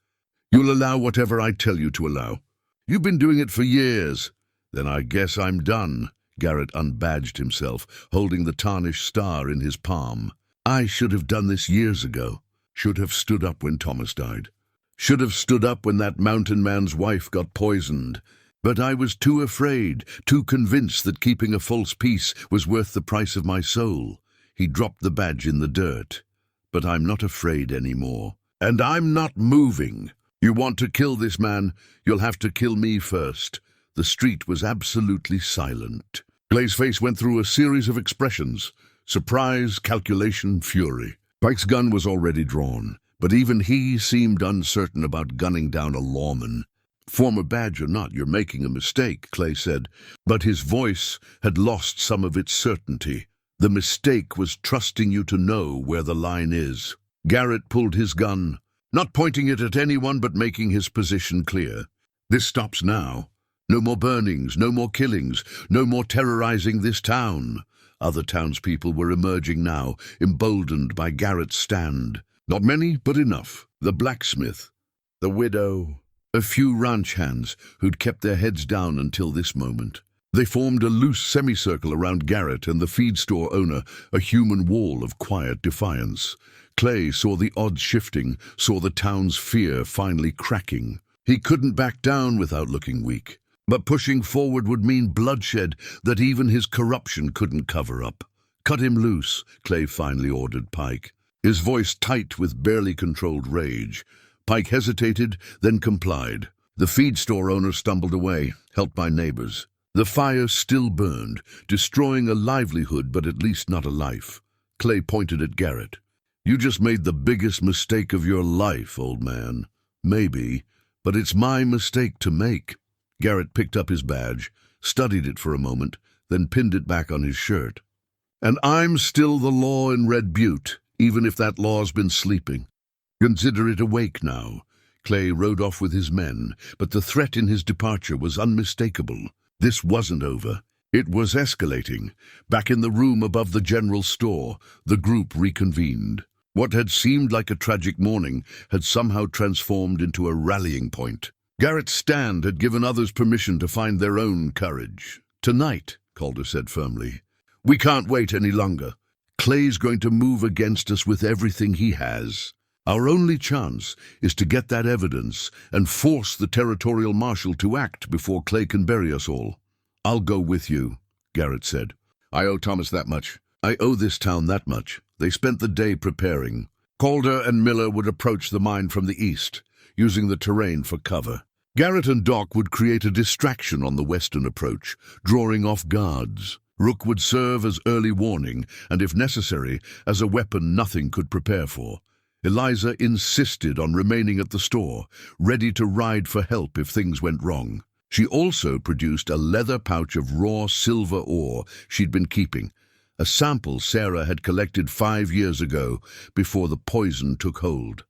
You'll allow whatever I tell you to allow. You've been doing it for years. Then I guess I'm done. Garrett unbadged himself, holding the tarnished star in his palm. I should have done this years ago. Should have stood up when Thomas died. Should have stood up when that mountain man's wife got poisoned. But I was too afraid, too convinced that keeping a false peace was worth the price of my soul. He dropped the badge in the dirt. But I'm not afraid anymore. And I'm not moving. You want to kill this man, you'll have to kill me first. The street was absolutely silent. Clay's face went through a series of expressions. Surprise, calculation, fury. Pike's gun was already drawn, but even he seemed uncertain about gunning down a lawman. Former badge or not, you're making a mistake, Clay said, but his voice had lost some of its certainty. The mistake was trusting you to know where the line is. Garrett pulled his gun, not pointing it at anyone but making his position clear. This stops now. No more burnings, no more killings, no more terrorizing this town. Other townspeople were emerging now, emboldened by Garrett's stand. Not many, but enough. The blacksmith, the widow, a few ranch hands who'd kept their heads down until this moment. They formed a loose semicircle around Garrett and the feed store owner, a human wall of quiet defiance. Clay saw the odds shifting, saw the town's fear finally cracking. He couldn't back down without looking weak. But pushing forward would mean bloodshed that even his corruption couldn't cover up. Cut him loose, Clay finally ordered Pike, his voice tight with barely controlled rage. Pike hesitated, then complied. The feed store owner stumbled away, helped by neighbors. The fire still burned, destroying a livelihood but at least not a life. Clay pointed at Garrett. You just made the biggest mistake of your life, old man. Maybe, but it's my mistake to make. Garrett picked up his badge, studied it for a moment, then pinned it back on his shirt. And I'm still the law in Red Butte, even if that law's been sleeping. Consider it awake now. Clay rode off with his men, but the threat in his departure was unmistakable. This wasn't over. It was escalating. Back in the room above the general store, the group reconvened. What had seemed like a tragic morning had somehow transformed into a rallying point. Garrett's stand had given others permission to find their own courage. "Tonight," Calder said firmly. "We can't wait any longer. Clay's going to move against us with everything he has. Our only chance is to get that evidence and force the territorial marshal to act before Clay can bury us all." "I'll go with you," Garrett said. "I owe Thomas that much. I owe this town that much." They spent the day preparing. Calder and Miller would approach the mine from the east, using the terrain for cover. Garrett and Doc would create a distraction on the western approach, drawing off guards. Rook would serve as early warning, and if necessary, as a weapon nothing could prepare for. Eliza insisted on remaining at the store, ready to ride for help if things went wrong. She also produced a leather pouch of raw silver ore she'd been keeping, a sample Sarah had collected 5 years ago before the poison took hold.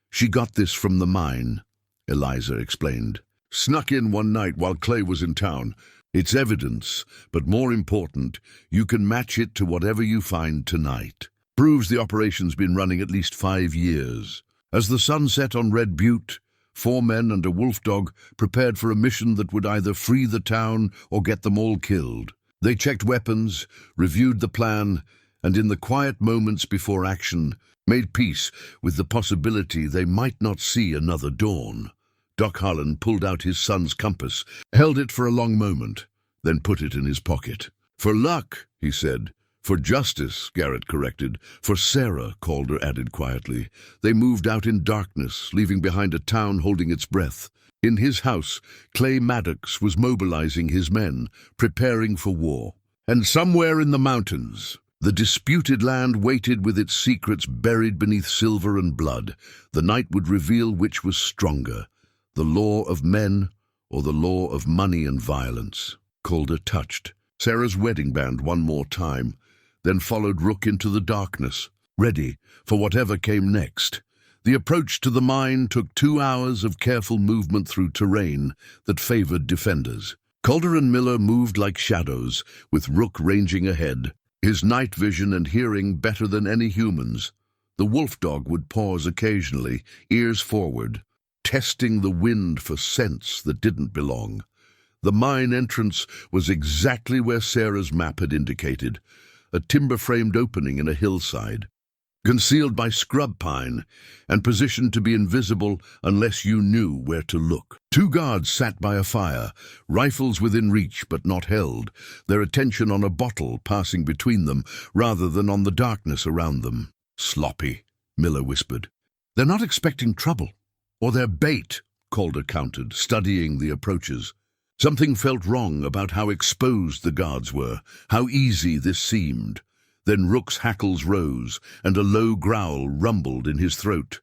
"She got this from the mine," Eliza explained. "Snuck in one night while Clay was in town. It's evidence, but more important, you can match it to whatever you find tonight. Proves the operation's been running at least 5 years. As the sun set on Red Butte, 4 men and a wolf dog prepared for a mission that would either free the town or get them all killed. They checked weapons, reviewed the plan, and in the quiet moments before action, made peace with the possibility they might not see another dawn." Doc Harlan pulled out his son's compass, held it for a long moment, then put it in his pocket. "For luck," he said. "For justice," Garrett corrected. "For Sarah," Calder added quietly. They moved out in darkness, leaving behind a town holding its breath. In his house, Clay Maddox was mobilizing his men, preparing for war. And somewhere in the mountains, the disputed land waited with its secrets buried beneath silver and blood. The night would reveal which was stronger, the law of men or the law of money and violence. Calder touched Sarah's wedding band one more time, then followed Rook into the darkness, ready for whatever came next. The approach to the mine took 2 hours of careful movement through terrain that favored defenders. Calder and Miller moved like shadows, with Rook ranging ahead, his night vision and hearing better than any human's. The wolf dog would pause occasionally, ears forward, testing the wind for scents that didn't belong. The mine entrance was exactly where Sarah's map had indicated, a timber-framed opening in a hillside, concealed by scrub pine and positioned to be invisible unless you knew where to look. 2 guards sat by a fire, rifles within reach but not held, their attention on a bottle passing between them rather than on the darkness around them. "Sloppy," Miller whispered. "They're not expecting trouble. Or they're bait," Calder countered, studying the approaches. Something felt wrong about how exposed the guards were, how easy this seemed. Then Rook's hackles rose, and a low growl rumbled in his throat.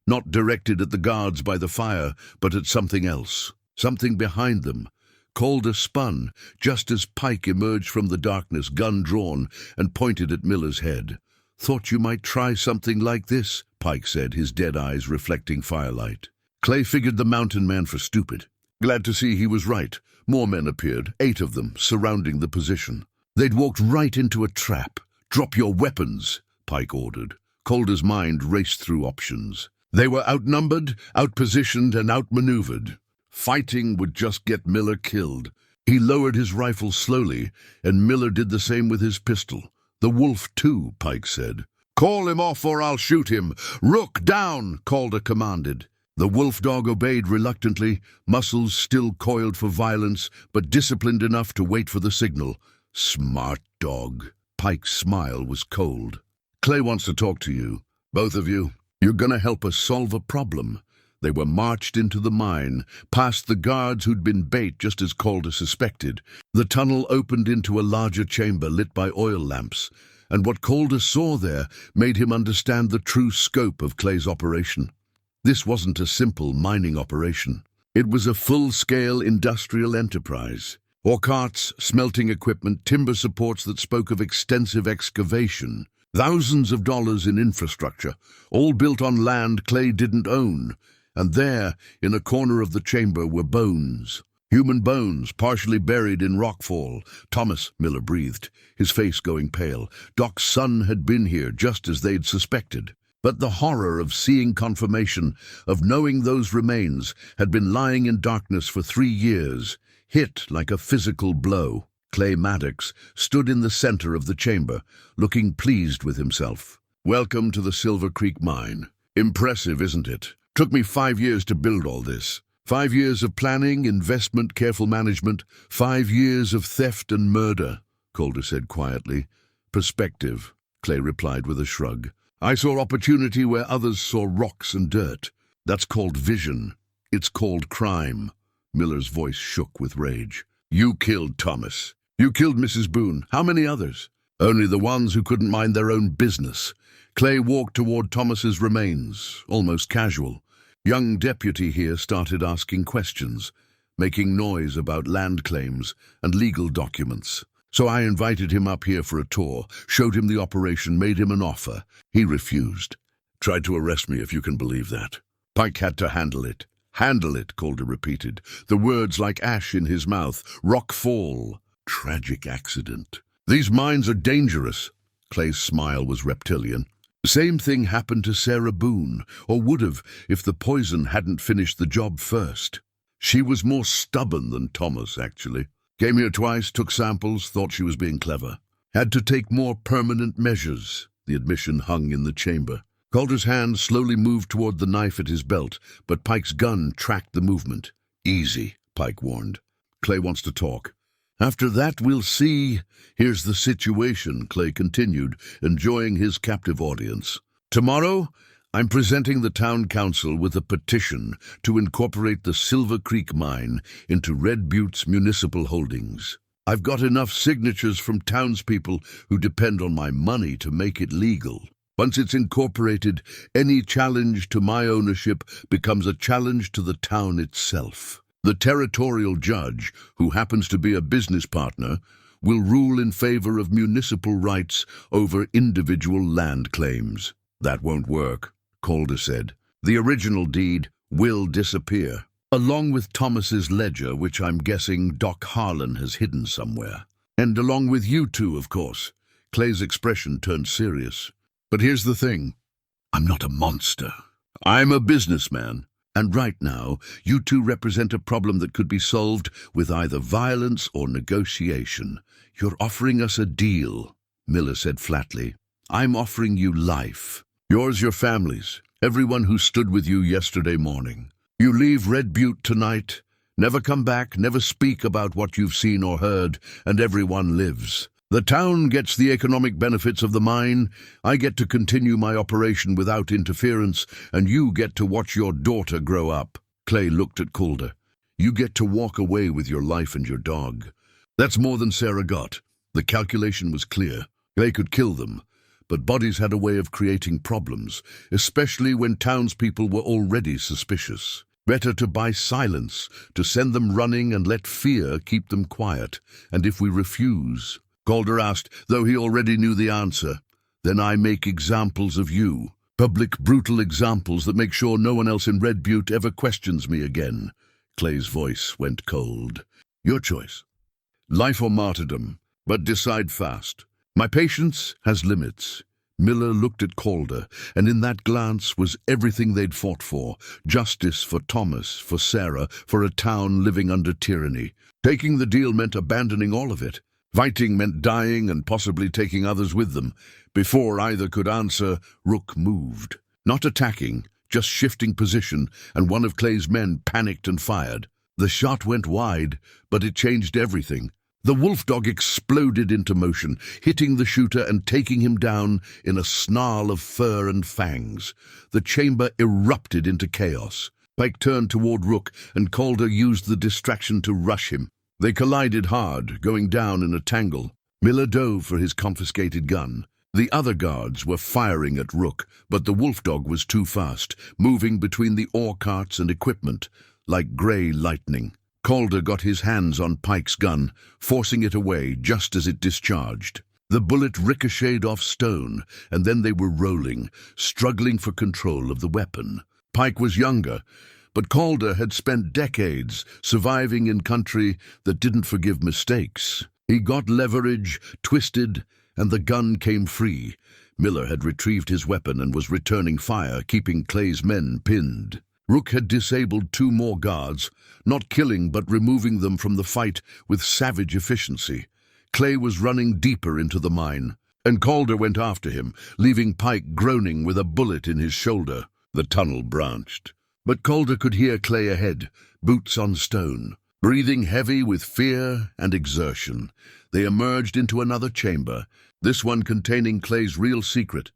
Not directed at the guards by the fire, but at something else, something behind them. Calder spun, just as Pike emerged from the darkness, gun drawn, and pointed at Miller's head. "Thought you might try something like this," Pike said, his dead eyes reflecting firelight. Clay figured the mountain man for stupid. Glad to see he was right. More men appeared, 8 of them, surrounding the position. They'd walked right into a trap. "Drop your weapons," Pike ordered. Calder's mind raced through options. They were outnumbered, outpositioned, and outmaneuvered. Fighting would just get Miller killed. He lowered his rifle slowly, and Miller did the same with his pistol. "The wolf, too," Pike said. "Call him off or I'll shoot him. Rook, down," Calder commanded. The wolf dog obeyed reluctantly, muscles still coiled for violence, but disciplined enough to wait for the signal. "Smart dog." Pike's smile was cold. "Clay wants to talk to you. Both of you. You're gonna help us solve a problem." They were marched into the mine, past the guards who'd been bait just as Calder suspected. The tunnel opened into a larger chamber lit by oil lamps, and what Calder saw there made him understand the true scope of Clay's operation. This wasn't a simple mining operation. It was a full-scale industrial enterprise. Ore carts, smelting equipment, timber supports that spoke of extensive excavation. Thousands of dollars in infrastructure, all built on land Clay didn't own. And there, in a corner of the chamber, were bones. Human bones, partially buried in rockfall. Thomas, Miller breathed, his face going pale. Doc's son had been here, just as they'd suspected. But the horror of seeing confirmation, of knowing those remains, had been lying in darkness for 3 years, hit like a physical blow. Clay Maddox stood in the center of the chamber, looking pleased with himself. "Welcome to the Silver Creek mine. Impressive, isn't it? Took me 5 years to build all this. 5 years of planning, investment, careful management. 5 years of theft and murder," Calder said quietly. "Perspective," Clay replied with a shrug. "I saw opportunity where others saw rocks and dirt. That's called vision. It's called crime." Miller's voice shook with rage. "You killed Thomas. You killed Mrs. Boone. How many others?" "Only the ones who couldn't mind their own business." Clay walked toward Thomas's remains, almost casual. Young deputy here started asking questions, making noise about land claims and legal documents. So I invited him up here for a tour, showed him the operation, made him an offer. He refused. Tried to arrest me, if you can believe that. Pike had to handle it. "Handle it," Calder repeated, the words like ash in his mouth. "Rock fall. Tragic accident. These mines are dangerous." Clay's smile was reptilian. "Same thing happened to Sarah Boone, or would have if the poison hadn't finished the job first. She was more stubborn than Thomas, actually. Came here twice, took samples, thought she was being clever. Had to take more permanent measures." The admission hung in the chamber. Calder's hand slowly moved toward the knife at his belt, but Pike's gun tracked the movement. "Easy," Pike warned. "Clay wants to talk." "After that, we'll see. Here's the situation," Clay continued, enjoying his captive audience. "Tomorrow, I'm presenting the town council with a petition to incorporate the Silver Creek mine into Red Butte's municipal holdings. I've got enough signatures from townspeople who depend on my money to make it legal. Once it's incorporated, any challenge to my ownership becomes a challenge to the town itself. The territorial judge, who happens to be a business partner, will rule in favor of municipal rights over individual land claims." "That won't work," Calder said. "The original deed will disappear, along with Thomas's ledger, which I'm guessing Doc Harlan has hidden somewhere. And along with you two, of course." Clay's expression turned serious. "But here's the thing. I'm not a monster. I'm a businessman. And right now, you two represent a problem that could be solved with either violence or negotiation. You're offering us a deal," Miller said flatly. "I'm offering you life. Yours, your family's, everyone who stood with you yesterday morning. You leave Red Butte tonight, never come back, never speak about what you've seen or heard, and everyone lives. The town gets the economic benefits of the mine, I get to continue my operation without interference, and you get to watch your daughter grow up." Clay looked at Calder. "You get to walk away with your life and your dog. That's more than Sarah got." The calculation was clear. They could kill them, but bodies had a way of creating problems, especially when townspeople were already suspicious. Better to buy silence, to send them running and let fear keep them quiet. "And if we refuse?" Calder asked, though he already knew the answer. "Then I make examples of you. Public, brutal examples that make sure no one else in Red Butte ever questions me again." Clay's voice went cold. "Your choice. Life or martyrdom, but decide fast. My patience has limits." Miller looked at Calder, and in that glance was everything they'd fought for. Justice for Thomas, for Sarah, for a town living under tyranny. Taking the deal meant abandoning all of it. Fighting meant dying and possibly taking others with them. Before either could answer, Rook moved. Not attacking, just shifting position, and one of Clay's men panicked and fired. The shot went wide, but it changed everything. The wolf dog exploded into motion, hitting the shooter and taking him down in a snarl of fur and fangs. The chamber erupted into chaos. Pike turned toward Rook, and Calder used the distraction to rush him. They collided hard, going down in a tangle. Miller dove for his confiscated gun. The other guards were firing at Rook, but the wolf dog was too fast, moving between the ore carts and equipment, like grey lightning. Calder got his hands on Pike's gun, forcing it away just as it discharged. The bullet ricocheted off stone, and then they were rolling, struggling for control of the weapon. Pike was younger, but Calder had spent decades surviving in country that didn't forgive mistakes. He got leverage, twisted, and the gun came free. Miller had retrieved his weapon and was returning fire, keeping Clay's men pinned. Rook had disabled 2 more guards, not killing but removing them from the fight with savage efficiency. Clay was running deeper into the mine, and Calder went after him, leaving Pike groaning with a bullet in his shoulder. The tunnel branched, but Calder could hear Clay ahead, boots on stone. Breathing heavy with fear and exertion, they emerged into another chamber, this one containing Clay's real secret,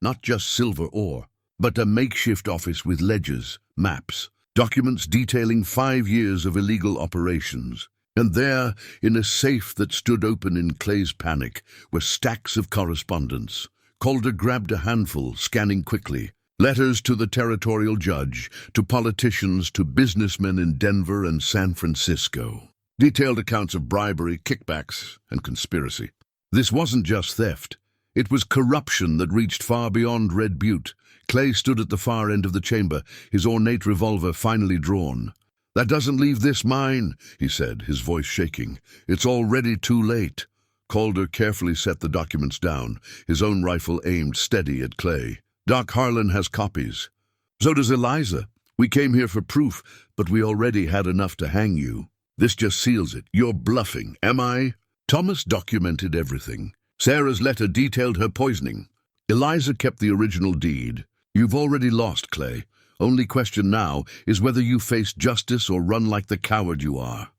not just silver ore, but a makeshift office with ledgers, maps, documents detailing 5 years of illegal operations. And there, in a safe that stood open in Clay's panic, were stacks of correspondence. Calder grabbed a handful, scanning quickly. Letters to the territorial judge, to politicians, to businessmen in Denver and San Francisco. Detailed accounts of bribery, kickbacks, and conspiracy. This wasn't just theft. It was corruption that reached far beyond Red Butte. Clay stood at the far end of the chamber, his ornate revolver finally drawn. "That doesn't leave this mine," he said, his voice shaking. "It's already too late." Calder carefully set the documents down, his own rifle aimed steady at Clay. "Doc Harlan has copies. So does Eliza. We came here for proof, but we already had enough to hang you. This just seals it. You're bluffing, am I?" Thomas documented everything. Sarah's letter detailed her poisoning. Eliza kept the original deed. "You've already lost, Clay. Only question now is whether you face justice or run like the coward you are."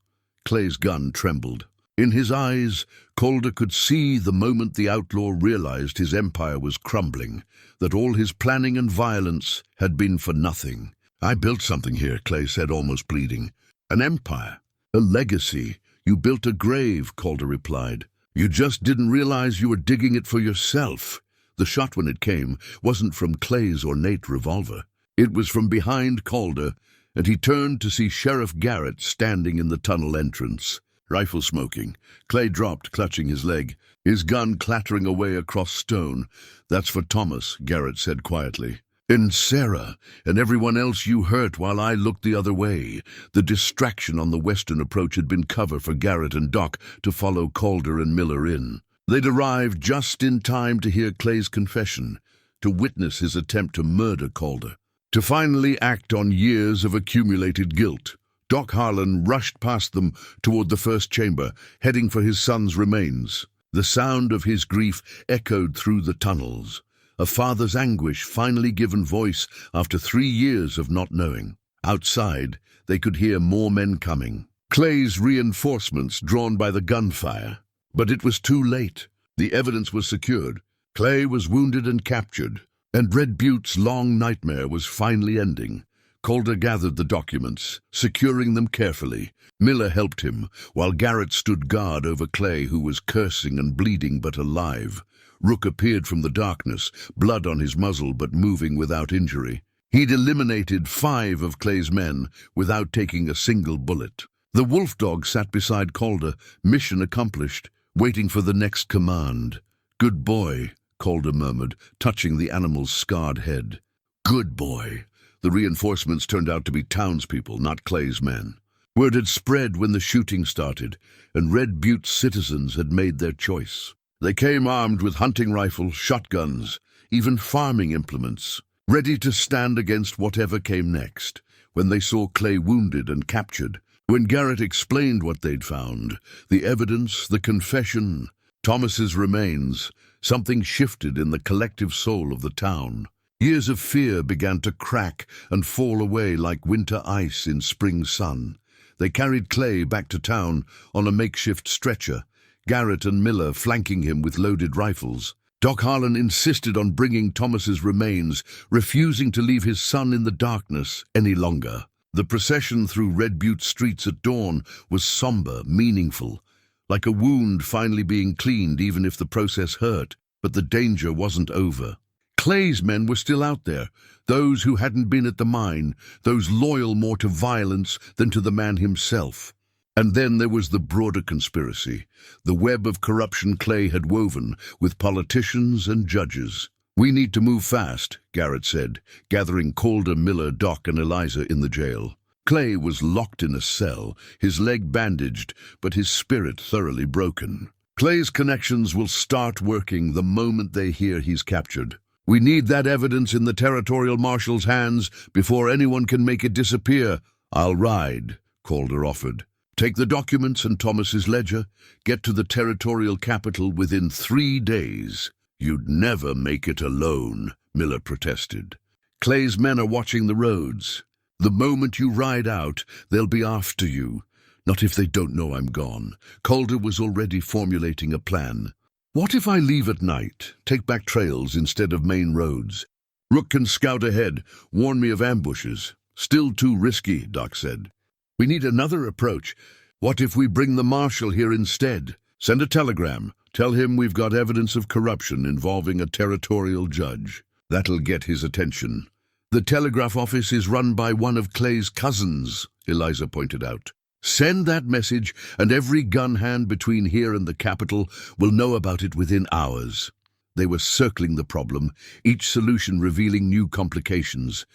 Clay's gun trembled. In his eyes, Calder could see the moment the outlaw realized his empire was crumbling, that all his planning and violence had been for nothing. "I built something here," Clay said, almost pleading. "An empire, a legacy. You built a grave," Calder replied. "You just didn't realize you were digging it for yourself." The shot, when it came, wasn't from Clay's ornate revolver. It was from behind Calder, and he turned to see Sheriff Garrett standing in the tunnel entrance. Rifle smoking, Clay dropped, clutching his leg, his gun clattering away across stone. "That's for Thomas," Garrett said quietly. "And Sarah, and everyone else you hurt while I looked the other way." The distraction on the western approach had been cover for Garrett and Doc to follow Calder and Miller in. They'd arrived just in time to hear Clay's confession, to witness his attempt to murder Calder, to finally act on years of accumulated guilt. Doc Harlan rushed past them toward the first chamber, heading for his son's remains. The sound of his grief echoed through the tunnels, a father's anguish finally given voice after 3 years of not knowing. Outside, they could hear more men coming. Clay's reinforcements drawn by the gunfire. But it was too late. The evidence was secured. Clay was wounded and captured, and Red Butte's long nightmare was finally ending. Calder gathered the documents, securing them carefully. Miller helped him, while Garrett stood guard over Clay, who was cursing and bleeding but alive. Rook appeared from the darkness, blood on his muzzle but moving without injury. He'd eliminated 5 of Clay's men without taking a single bullet. The wolf dog sat beside Calder, mission accomplished, waiting for the next command. "Good boy," Calder murmured, touching the animal's scarred head. "Good boy." The reinforcements turned out to be townspeople, not Clay's men. Word had spread when the shooting started, and Red Butte citizens had made their choice. They came armed with hunting rifles, shotguns, even farming implements, ready to stand against whatever came next. When they saw Clay wounded and captured, when Garrett explained what they'd found, the evidence, the confession, Thomas's remains, something shifted in the collective soul of the town. Years of fear began to crack and fall away like winter ice in spring sun. They carried Clay back to town on a makeshift stretcher, Garrett and Miller flanking him with loaded rifles. Doc Harlan insisted on bringing Thomas's remains, refusing to leave his son in the darkness any longer. The procession through Red Butte streets at dawn was somber, meaningful, like a wound finally being cleaned even if the process hurt, but the danger wasn't over. Clay's men were still out there, those who hadn't been at the mine, those loyal more to violence than to the man himself. And then there was the broader conspiracy, the web of corruption Clay had woven with politicians and judges. "We need to move fast," Garrett said, gathering Calder, Miller, Doc, and Eliza in the jail. Clay was locked in a cell, his leg bandaged, but his spirit thoroughly broken. "Clay's connections will start working the moment they hear he's captured. We need that evidence in the territorial marshal's hands before anyone can make it disappear." "I'll ride," Calder offered. "Take the documents and Thomas's ledger. Get to the territorial capital within 3 days." "You'd never make it alone," Miller protested. "Clay's men are watching the roads. The moment you ride out, they'll be after you. Not if they don't know I'm gone." Calder was already formulating a plan. "What if I leave at night, take back trails instead of main roads? Rook can scout ahead, warn me of ambushes." "Still too risky," Doc said. "We need another approach. What if we bring the marshal here instead? Send a telegram. Tell him we've got evidence of corruption involving a territorial judge. That'll get his attention." "The telegraph office is run by one of Clay's cousins," Eliza pointed out. "Send that message, and every gun hand between here and the capital will know about it within hours." They were circling the problem, each solution revealing new complications.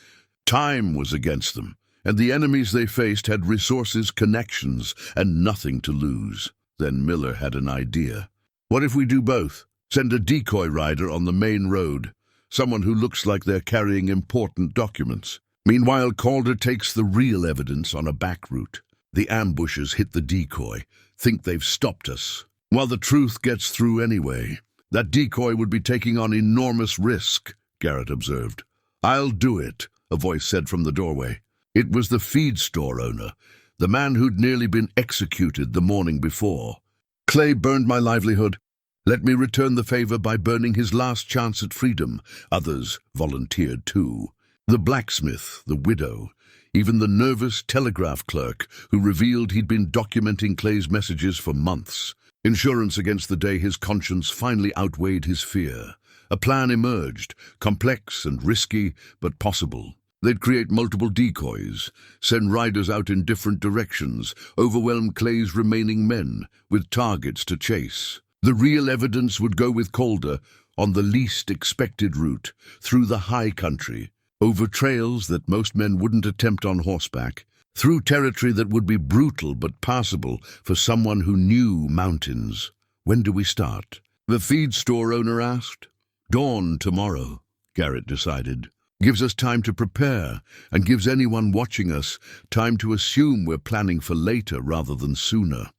Time was against them, and the enemies they faced had resources, connections, and nothing to lose. Then Miller had an idea. "What if we do both? Send a decoy rider on the main road, someone who looks like they're carrying important documents. Meanwhile, Calder takes the real evidence on a back route. The ambushers hit the decoy, think they've stopped us, while the truth gets through anyway. That decoy would be taking on enormous risk," Garrett observed. "I'll do it," a voice said from the doorway. It was the feed store owner, the man who'd nearly been executed the morning before. "Clay burned my livelihood. Let me return the favor by burning his last chance at freedom." Others volunteered too. The blacksmith, the widow, even the nervous telegraph clerk who revealed he'd been documenting Clay's messages for months. Insurance against the day his conscience finally outweighed his fear. A plan emerged, complex and risky, but possible. They'd create multiple decoys, send riders out in different directions, overwhelm Clay's remaining men with targets to chase. The real evidence would go with Calder on the least expected route, through the high country, over trails that most men wouldn't attempt on horseback, through territory that would be brutal but passable for someone who knew mountains. "When do we start?" the feed store owner asked. "Dawn tomorrow," Garrett decided. "Gives us time to prepare, and gives anyone watching us time to assume we're planning for later rather than sooner."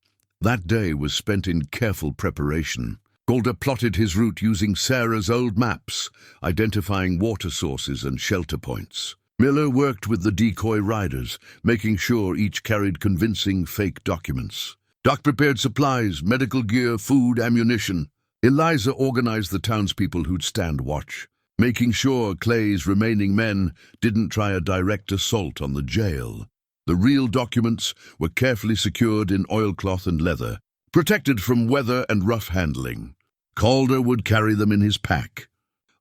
That day was spent in careful preparation. Calder plotted his route using Sarah's old maps, identifying water sources and shelter points. Miller worked with the decoy riders, making sure each carried convincing fake documents. Doc prepared supplies, medical gear, food, ammunition. Eliza organized the townspeople who'd stand watch, making sure Clay's remaining men didn't try a direct assault on the jail. The real documents were carefully secured in oilcloth and leather, protected from weather and rough handling. Calder would carry them in his pack,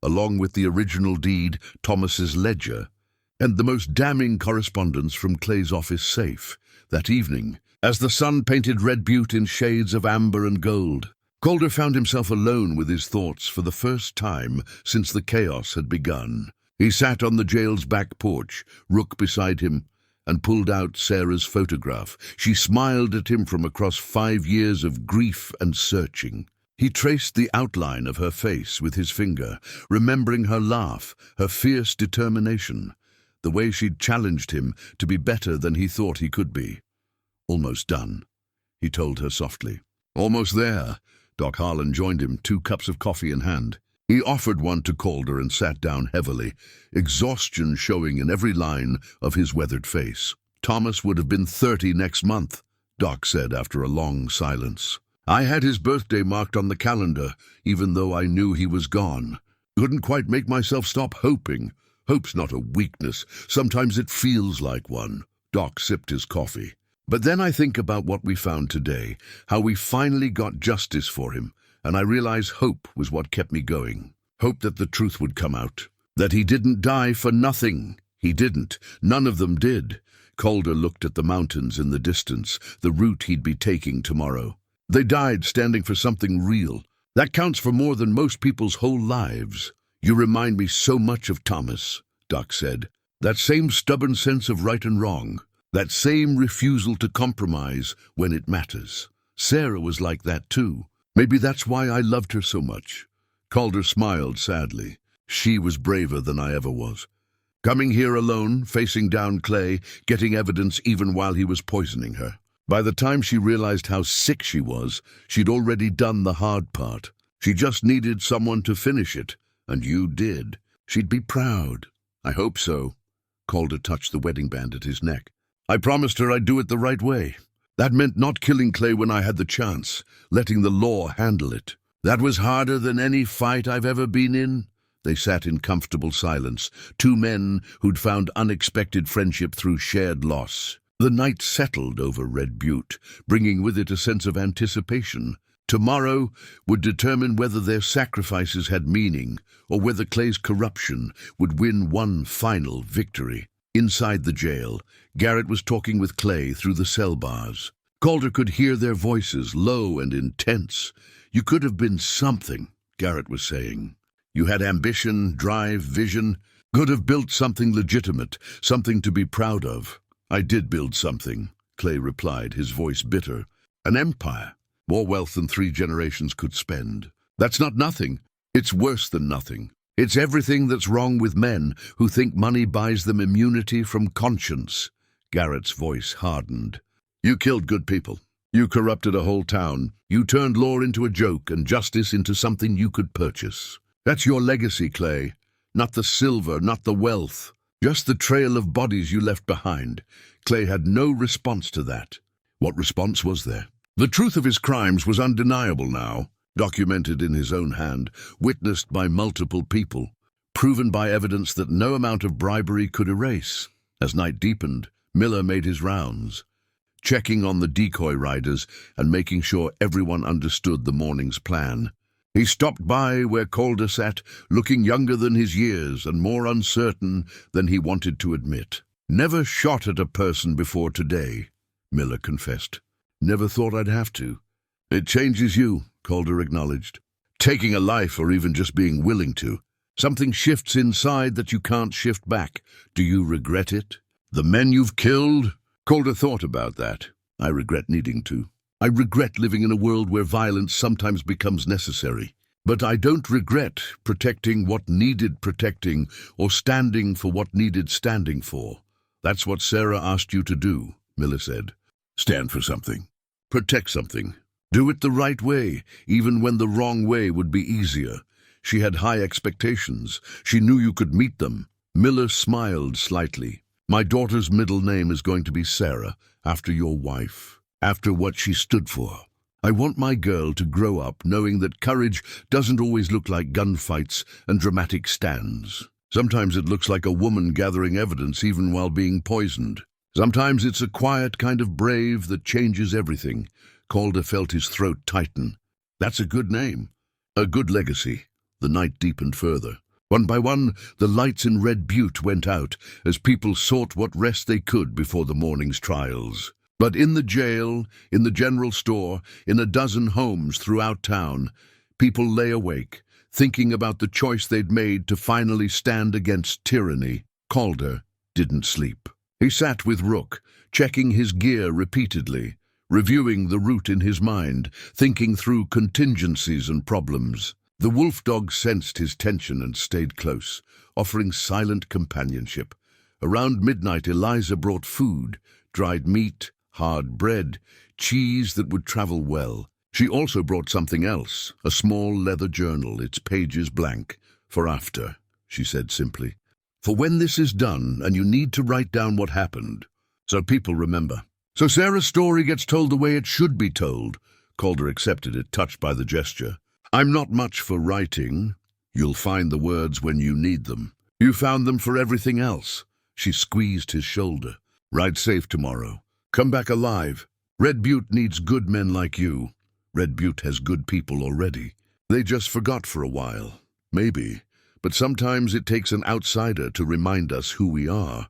along with the original deed, Thomas's ledger, and the most damning correspondence from Clay's office safe. That evening, as the sun painted Red Butte in shades of amber and gold, Calder found himself alone with his thoughts for the first time since the chaos had begun. He sat on the jail's back porch, Rook beside him, and pulled out Sarah's photograph. She smiled at him from across 5 years of grief and searching. He traced the outline of her face with his finger, remembering her laugh, her fierce determination, the way she'd challenged him to be better than he thought he could be. "Almost done," he told her softly. "Almost there." Doc Harlan joined him, 2 cups of coffee in hand. He offered one to Calder and sat down heavily, exhaustion showing in every line of his weathered face. "Thomas would have been 30 next month," Doc said after a long silence. "I had his birthday marked on the calendar, even though I knew he was gone. Couldn't quite make myself stop hoping. Hope's not a weakness. Sometimes it feels like one." Doc sipped his coffee. "But then I think about what we found today, how we finally got justice for him, and I realize hope was what kept me going. Hope that the truth would come out, that he didn't die for nothing. He didn't. None of them did. Calder looked at the mountains in the distance, the route he'd be taking tomorrow. They died standing for something real. That counts for more than most people's whole lives. You remind me so much of Thomas, Doc said. That same stubborn sense of right and wrong. That same refusal to compromise when it matters. Sarah was like that too. Maybe that's why I loved her so much. Calder smiled sadly. She was braver than I ever was. Coming here alone, facing down Clay, getting evidence even while he was poisoning her. By the time she realized how sick she was, she'd already done the hard part. She just needed someone to finish it, and you did. She'd be proud. I hope so. Calder touched the wedding band at his neck. I promised her I'd do it the right way. That meant not killing Clay when I had the chance, letting the law handle it. That was harder than any fight I've ever been in. They sat in comfortable silence, two men who'd found unexpected friendship through shared loss. The night settled over Red Butte, bringing with it a sense of anticipation. Tomorrow would determine whether their sacrifices had meaning, or whether Clay's corruption would win one final victory. Inside the jail, Garrett was talking with Clay through the cell bars. Calder could hear their voices, low and intense. You could have been something, Garrett was saying. You had ambition, drive, vision. Could have built something legitimate, something to be proud of. I did build something, Clay replied, his voice bitter. An empire. More wealth than 3 generations could spend. That's not nothing. It's worse than nothing. It's everything that's wrong with men who think money buys them immunity from conscience. Garrett's voice hardened. You killed good people. You corrupted a whole town. You turned law into a joke and justice into something you could purchase. That's your legacy, Clay. Not the silver, not the wealth. Just the trail of bodies you left behind. Clay had no response to that. What response was there? The truth of his crimes was undeniable now, documented in his own hand, witnessed by multiple people, proven by evidence that no amount of bribery could erase. As night deepened, Miller made his rounds, checking on the decoy riders and making sure everyone understood the morning's plan. He stopped by where Calder sat, looking younger than his years and more uncertain than he wanted to admit. Never shot at a person before today, Miller confessed. Never thought I'd have to. It changes you, Calder acknowledged. Taking a life or even just being willing to. Something shifts inside that you can't shift back. Do you regret it? The men you've killed? Calder thought about that. I regret needing to. I regret living in a world where violence sometimes becomes necessary. But I don't regret protecting what needed protecting or standing for what needed standing for. That's what Sarah asked you to do, Miller said. Stand for something. Protect something. Do it the right way, even when the wrong way would be easier. She had high expectations. She knew you could meet them. Miller smiled slightly. My daughter's middle name is going to be Sarah, after your wife. After what she stood for. I want my girl to grow up knowing that courage doesn't always look like gunfights and dramatic stands. Sometimes it looks like a woman gathering evidence even while being poisoned. Sometimes it's a quiet kind of brave that changes everything. Calder felt his throat tighten. That's a good name. A good legacy. The night deepened further. One by one, the lights in Red Butte went out as people sought what rest they could before the morning's trials. But in the jail, in the general store, in a dozen homes throughout town, people lay awake, thinking about the choice they'd made to finally stand against tyranny. Calder didn't sleep. He sat with Rook, checking his gear repeatedly, reviewing the route in his mind, thinking through contingencies and problems. The wolf dog sensed his tension and stayed close, offering silent companionship. Around midnight, Eliza brought food, dried meat, hard bread, cheese that would travel well. She also brought something else, a small leather journal, its pages blank, for after, she said simply. For when this is done and you need to write down what happened, so people remember. So Sarah's story gets told the way it should be told. Calder accepted it, touched by the gesture. I'm not much for writing. You'll find the words when you need them. You found them for everything else. She squeezed his shoulder. Ride safe tomorrow. Come back alive. Red Butte needs good men like you. Red Butte has good people already. They just forgot for a while. Maybe. But sometimes it takes an outsider to remind us who we are.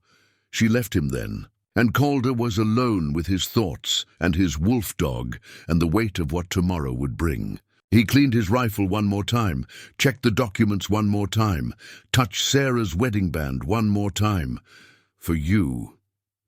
She left him then, And Calder was alone with his thoughts and his wolf dog and the weight of what tomorrow would bring. He cleaned his rifle one more time, checked the documents one more time, touched Sarah's wedding band one more time. "For you,"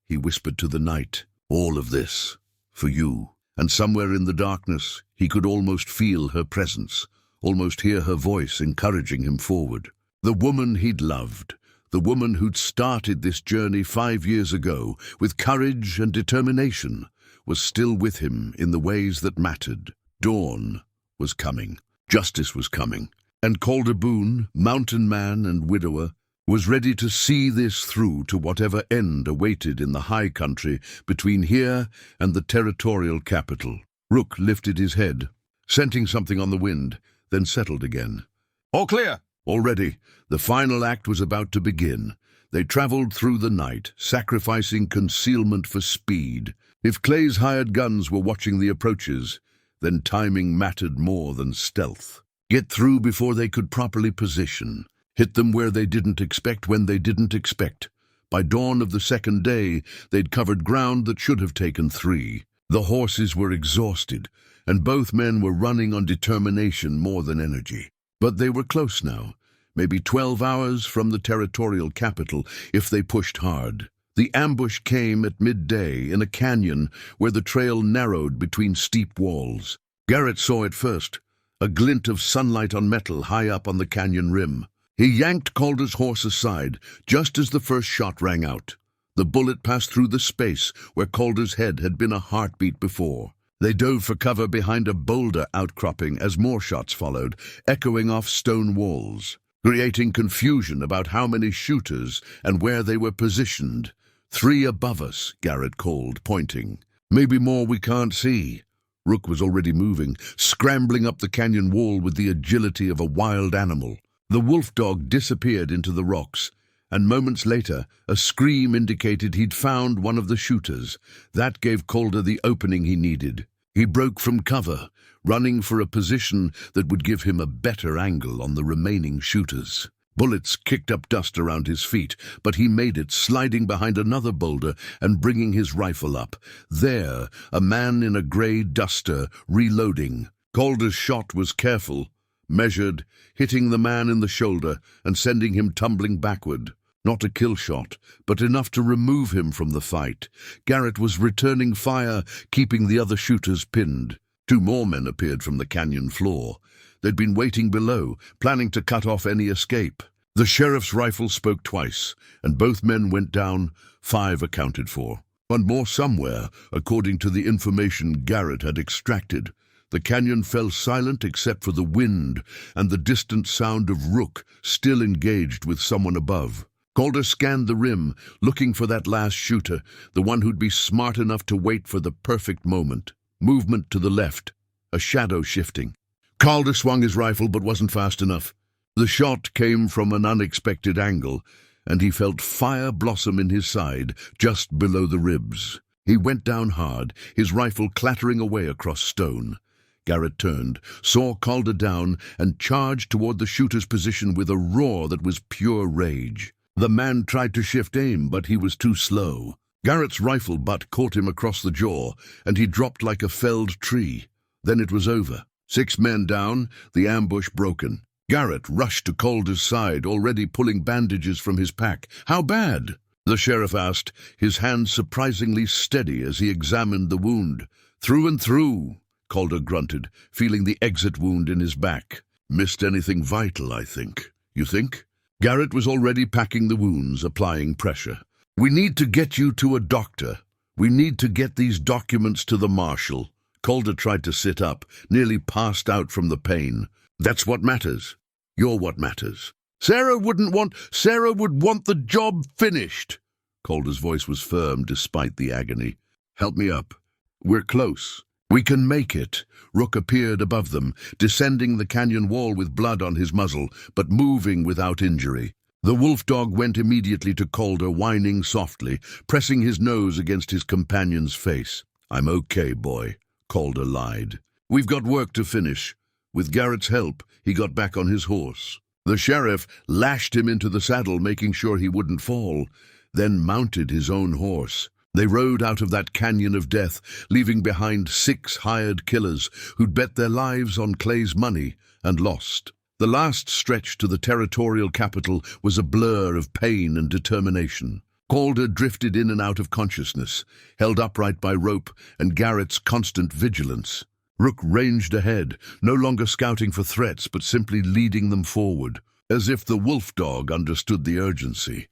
he whispered to the night, "all of this, for you." And somewhere in the darkness, he could almost feel her presence, almost hear her voice encouraging him forward. The woman he'd loved, the woman who'd started this journey 5 years ago with courage and determination, was still with him in the ways that mattered. Dawn was coming. Justice was coming. And Calder Boone, mountain man and widower, was ready to see this through to whatever end awaited in the high country between here and the territorial capital. Rook lifted his head, scenting something on the wind, then settled again. "All clear." Already, the final act was about to begin. They traveled through the night, sacrificing concealment for speed. If Clay's hired guns were watching the approaches, then timing mattered more than stealth. Get through before they could properly position. Hit them where they didn't expect when they didn't expect. By dawn of the second day, they'd covered ground that should have taken 3. The horses were exhausted, and both men were running on determination more than energy. But they were close now, maybe 12 hours from the territorial capital if they pushed hard. The ambush came at midday in a canyon where the trail narrowed between steep walls. Garrett saw it first, a glint of sunlight on metal high up on the canyon rim. He yanked Calder's horse aside just as the first shot rang out. The bullet passed through the space where Calder's head had been a heartbeat before. They dove for cover behind a boulder outcropping as more shots followed, echoing off stone walls, creating confusion about how many shooters and where they were positioned. 3 above us, Garrett called, pointing. "Maybe more we can't see." Rook was already moving, scrambling up the canyon wall with the agility of a wild animal. The wolf dog disappeared into the rocks, and moments later, a scream indicated he'd found one of the shooters. That gave Calder the opening he needed. He broke from cover, running for a position that would give him a better angle on the remaining shooters. Bullets kicked up dust around his feet, but he made it, sliding behind another boulder and bringing his rifle up. There, a man in a grey duster, reloading. Calder's shot was careful, measured, hitting the man in the shoulder and sending him tumbling backward. Not a kill shot, but enough to remove him from the fight. Garrett was returning fire, keeping the other shooters pinned. 2 more men appeared from the canyon floor. They'd been waiting below, planning to cut off any escape. The sheriff's rifle spoke twice, and both men went down, 5 accounted for. And more somewhere, according to the information Garrett had extracted. The canyon fell silent except for the wind and the distant sound of Rook, still engaged with someone above. Calder scanned the rim, looking for that last shooter, the one who'd be smart enough to wait for the perfect moment. Movement to the left, a shadow shifting. Calder swung his rifle but wasn't fast enough. The shot came from an unexpected angle, and he felt fire blossom in his side, just below the ribs. He went down hard, his rifle clattering away across stone. Garrett turned, saw Calder down, and charged toward the shooter's position with a roar that was pure rage. The man tried to shift aim, but he was too slow. Garrett's rifle butt caught him across the jaw, and he dropped like a felled tree. Then it was over. 6 men down, the ambush broken. Garrett rushed to Calder's side, already pulling bandages from his pack. "How bad?" the sheriff asked, his hand surprisingly steady as he examined the wound. "Through and through," Calder grunted, feeling the exit wound in his back. "Missed anything vital, I think. You think?" Garrett was already packing the wounds, applying pressure. "We need to get you to a doctor. We need to get these documents to the marshal." Calder tried to sit up, nearly passed out from the pain. "That's what matters. You're what matters." Sarah would want the job finished." Calder's voice was firm despite the agony. "Help me up. We're close. We can make it." Rook appeared above them, descending the canyon wall with blood on his muzzle, but moving without injury. The wolf dog went immediately to Calder, whining softly, pressing his nose against his companion's face. "I'm okay, boy," Calder lied. "We've got work to finish." With Garrett's help, he got back on his horse. The sheriff lashed him into the saddle, making sure he wouldn't fall, then mounted his own horse. They rode out of that canyon of death, leaving behind 6 hired killers who'd bet their lives on Clay's money and lost. The last stretch to the territorial capital was a blur of pain and determination. Calder drifted in and out of consciousness, held upright by rope and Garrett's constant vigilance. Rook ranged ahead, no longer scouting for threats but simply leading them forward, as if the wolf dog understood the urgency.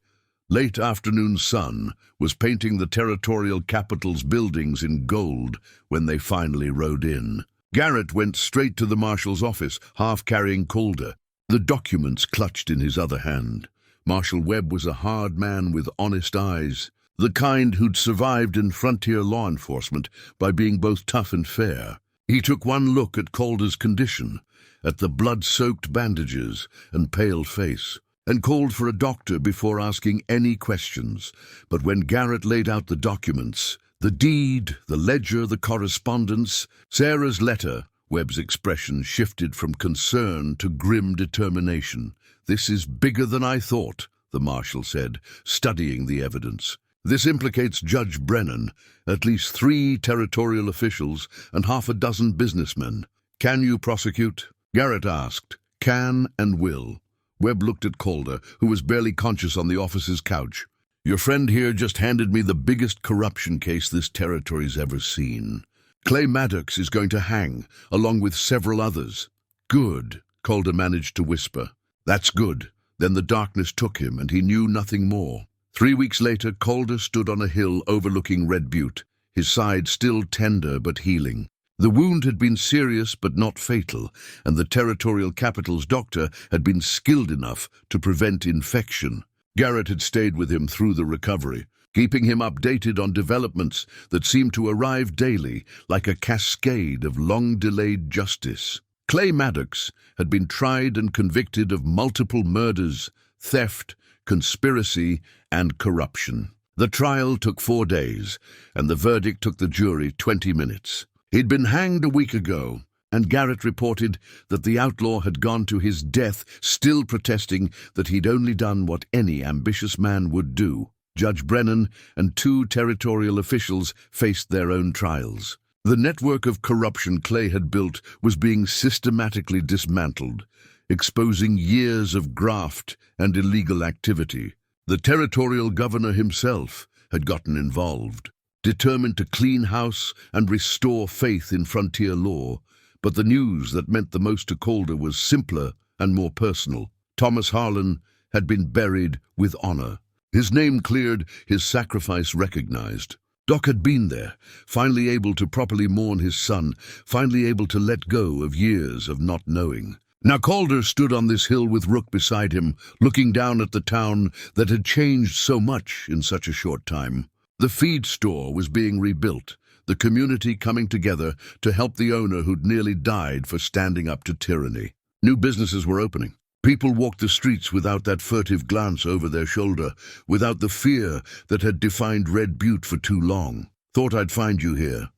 Late afternoon sun was painting the territorial capital's buildings in gold when they finally rode in. Garrett went straight to the marshal's office, half carrying Calder, the documents clutched in his other hand. Marshal Webb was a hard man with honest eyes, the kind who'd survived in frontier law enforcement by being both tough and fair. He took one look at Calder's condition, at the blood-soaked bandages and pale face, and called for a doctor before asking any questions. But when Garrett laid out the documents, the deed, the ledger, the correspondence, Sarah's letter, Webb's expression shifted from concern to grim determination. "This is bigger than I thought," the marshal said, studying the evidence. "This implicates Judge Brennan, at least 3 territorial officials, and half a dozen businessmen. Can you prosecute?" Garrett asked. "Can and will." Webb looked at Calder, who was barely conscious on the officer's couch. "Your friend here just handed me the biggest corruption case this territory's ever seen. Clay Maddox is going to hang, along with several others." "Good," Calder managed to whisper. "That's good." Then the darkness took him, and he knew nothing more. 3 weeks later, Calder stood on a hill overlooking Red Butte, his side still tender but healing. The wound had been serious but not fatal, and the territorial capital's doctor had been skilled enough to prevent infection. Garrett had stayed with him through the recovery, keeping him updated on developments that seemed to arrive daily like a cascade of long-delayed justice. Clay Maddox had been tried and convicted of multiple murders, theft, conspiracy, and corruption. The trial took 4 days, and the verdict took the jury 20 minutes. He'd been hanged a week ago, and Garrett reported that the outlaw had gone to his death still protesting that he'd only done what any ambitious man would do. Judge Brennan and 2 territorial officials faced their own trials. The network of corruption Clay had built was being systematically dismantled, exposing years of graft and illegal activity. The territorial governor himself had gotten involved, determined to clean house and restore faith in frontier law. But the news that meant the most to Calder was simpler and more personal. Thomas Harlan had been buried with honor. His name cleared, his sacrifice recognized. Doc had been there, finally able to properly mourn his son, finally able to let go of years of not knowing. Now Calder stood on this hill with Rook beside him, looking down at the town that had changed so much in such a short time. The feed store was being rebuilt, the community coming together to help the owner who'd nearly died for standing up to tyranny. New businesses were opening. People walked the streets without that furtive glance over their shoulder, without the fear that had defined Red Butte for too long. "Thought I'd find you here,"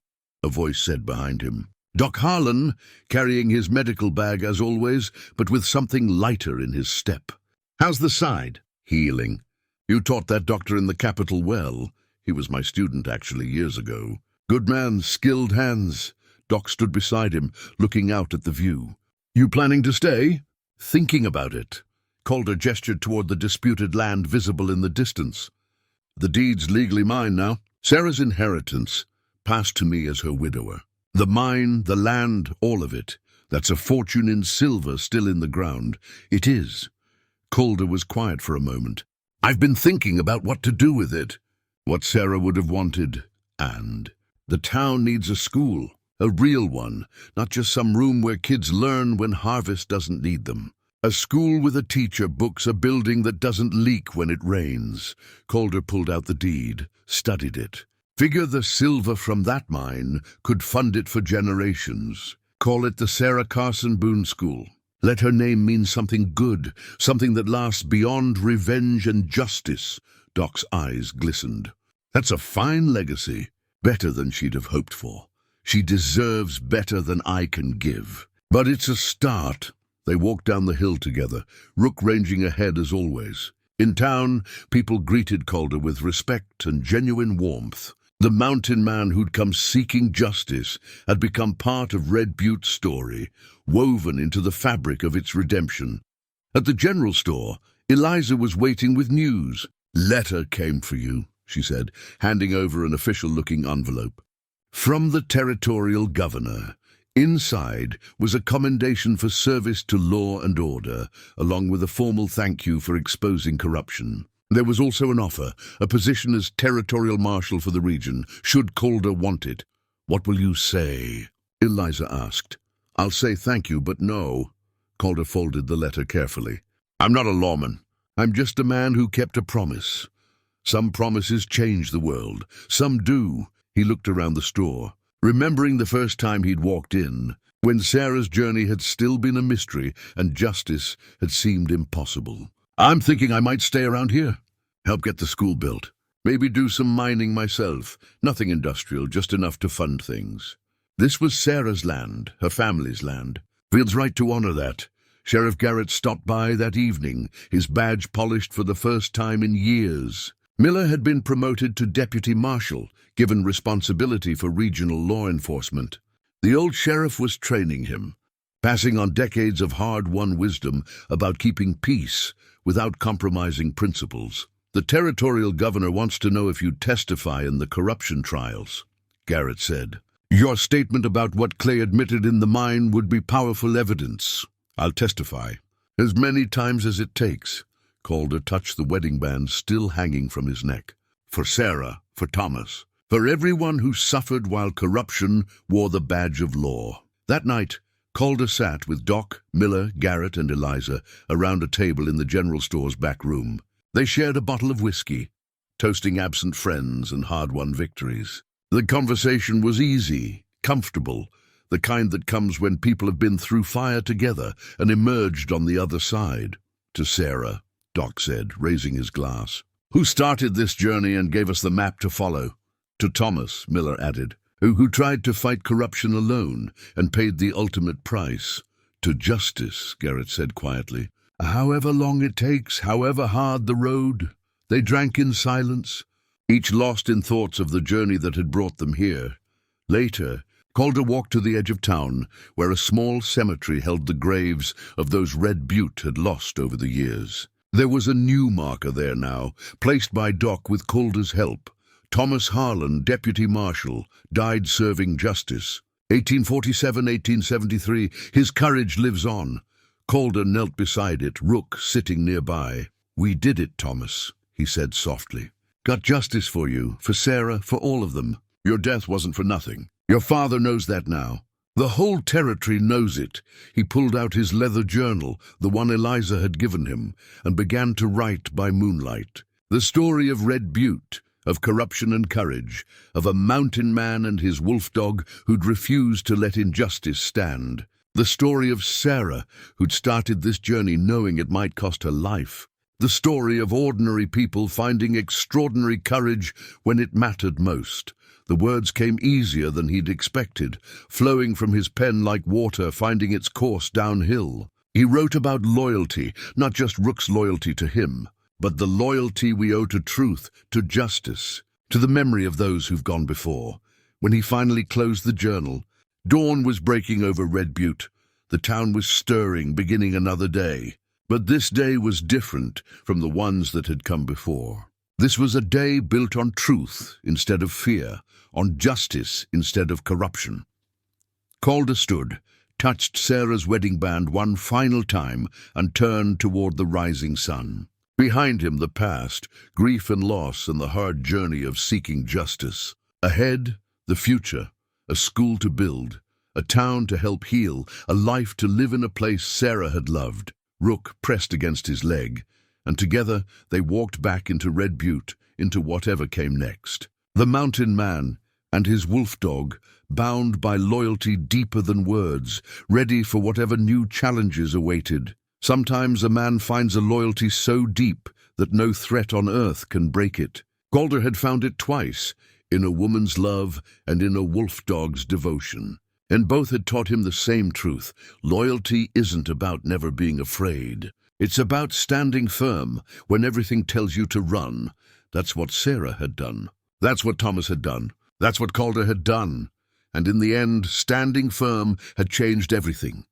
a voice said behind him. Doc Harlan, carrying his medical bag as always, but with something lighter in his step. "How's the side?" "Healing. You taught that doctor in the capital well. He was my student, actually, years ago. Good man, skilled hands." Doc stood beside him, looking out at the view. "You planning to stay?" "Thinking about it." Calder gestured toward the disputed land visible in the distance. "The deed's legally mine now. Sarah's inheritance, passed to me as her widower. The mine, the land, all of it. That's a fortune in silver still in the ground. It is." Calder was quiet for a moment. "I've been thinking about what to do with it." What Sarah would have wanted, and the town needs a school, a real one, not just some room where kids learn when harvest doesn't need them. A school with a teacher, books, a building that doesn't leak when it rains. Calder pulled out the deed, studied it. Figure the silver from that mine could fund it for generations. Call it the Sarah Carson Boone School. Let her name mean something good, something that lasts beyond revenge and justice. Doc's eyes glistened. "That's a fine legacy, better than she'd have hoped for. She deserves better than I can give. But it's a start." They walked down the hill together, Rook ranging ahead as always. In town, people greeted Calder with respect and genuine warmth. The mountain man who'd come seeking justice had become part of Red Butte's story, woven into the fabric of its redemption. At the general store, Eliza was waiting with news. "Letter came for you," she said, handing over an official-looking envelope. "From the territorial governor." Inside was a commendation for service to law and order, along with a formal thank you for exposing corruption. There was also an offer, a position as territorial marshal for the region, should Calder want it. "What will you say?" Eliza asked. "I'll say thank you, but no." Calder folded the letter carefully. "I'm not a lawman. I'm just a man who kept a promise. Some promises change the world. Some do." He looked around the store, remembering the first time he'd walked in, when Sarah's journey had still been a mystery and justice had seemed impossible. "I'm thinking I might stay around here. Help get the school built. Maybe do some mining myself. Nothing industrial, just enough to fund things." This was Sarah's land, her family's land. Feels right to honor that. Sheriff Garrett stopped by that evening, his badge polished for the first time in years. Miller had been promoted to deputy marshal, given responsibility for regional law enforcement. The old sheriff was training him, passing on decades of hard-won wisdom about keeping peace without compromising principles. "The territorial governor wants to know if you testify in the corruption trials," Garrett said. "Your statement about what Clay admitted in the mine would be powerful evidence." "I'll testify. As many times as it takes." Calder touched the wedding band still hanging from his neck. "For Sarah, for Thomas, for everyone who suffered while corruption wore the badge of law." That night, Calder sat with Doc, Miller, Garrett, and Eliza around a table in the general store's back room. They shared a bottle of whiskey, toasting absent friends and hard-won victories. The conversation was easy, comfortable, the kind that comes when people have been through fire together and emerged on the other side. "To Sarah," Doc said, raising his glass, "who started this journey and gave us the map to follow." "To Thomas," Miller added, who tried to fight corruption alone and paid the ultimate price. "To justice," Garrett said quietly. "However long it takes, however hard the road." They drank in silence, each lost in thoughts of the journey that had brought them here. Later, Calder walked to the edge of town, where a small cemetery held the graves of those Red Butte had lost over the years. There was a new marker there now, placed by Doc with Calder's help. Thomas Harlan, deputy marshal, died serving justice. 1847-1873, his courage lives on. Calder knelt beside it, Rook sitting nearby. "We did it, Thomas," he said softly. "Got justice for you, for Sarah, for all of them. Your death wasn't for nothing. Your father knows that now. The whole territory knows it." He pulled out his leather journal, the one Eliza had given him, and began to write by moonlight. The story of Red Butte, of corruption and courage, of a mountain man and his wolf dog who'd refused to let injustice stand. The story of Sarah, who'd started this journey knowing it might cost her life. The story of ordinary people finding extraordinary courage when it mattered most. The words came easier than he'd expected, flowing from his pen like water finding its course downhill. He wrote about loyalty, not just Rook's loyalty to him, but the loyalty we owe to truth, to justice, to the memory of those who've gone before. When he finally closed the journal, dawn was breaking over Red Butte. The town was stirring, beginning another day. But this day was different from the ones that had come before. This was a day built on truth instead of fear, on justice instead of corruption. Calder stood, touched Sarah's wedding band one final time, and turned toward the rising sun. Behind him the past, grief and loss and the hard journey of seeking justice. Ahead, the future, a school to build, a town to help heal, a life to live in a place Sarah had loved. Rook pressed against his leg, and together they walked back into Red Butte, into whatever came next. The mountain man and his wolf dog, bound by loyalty deeper than words, ready for whatever new challenges awaited. Sometimes a man finds a loyalty so deep that no threat on earth can break it. Calder had found it twice, in a woman's love and in a wolf dog's devotion. And both had taught him the same truth. Loyalty isn't about never being afraid. It's about standing firm when everything tells you to run. That's what Sarah had done. That's what Thomas had done. That's what Calder had done. And in the end, standing firm had changed everything.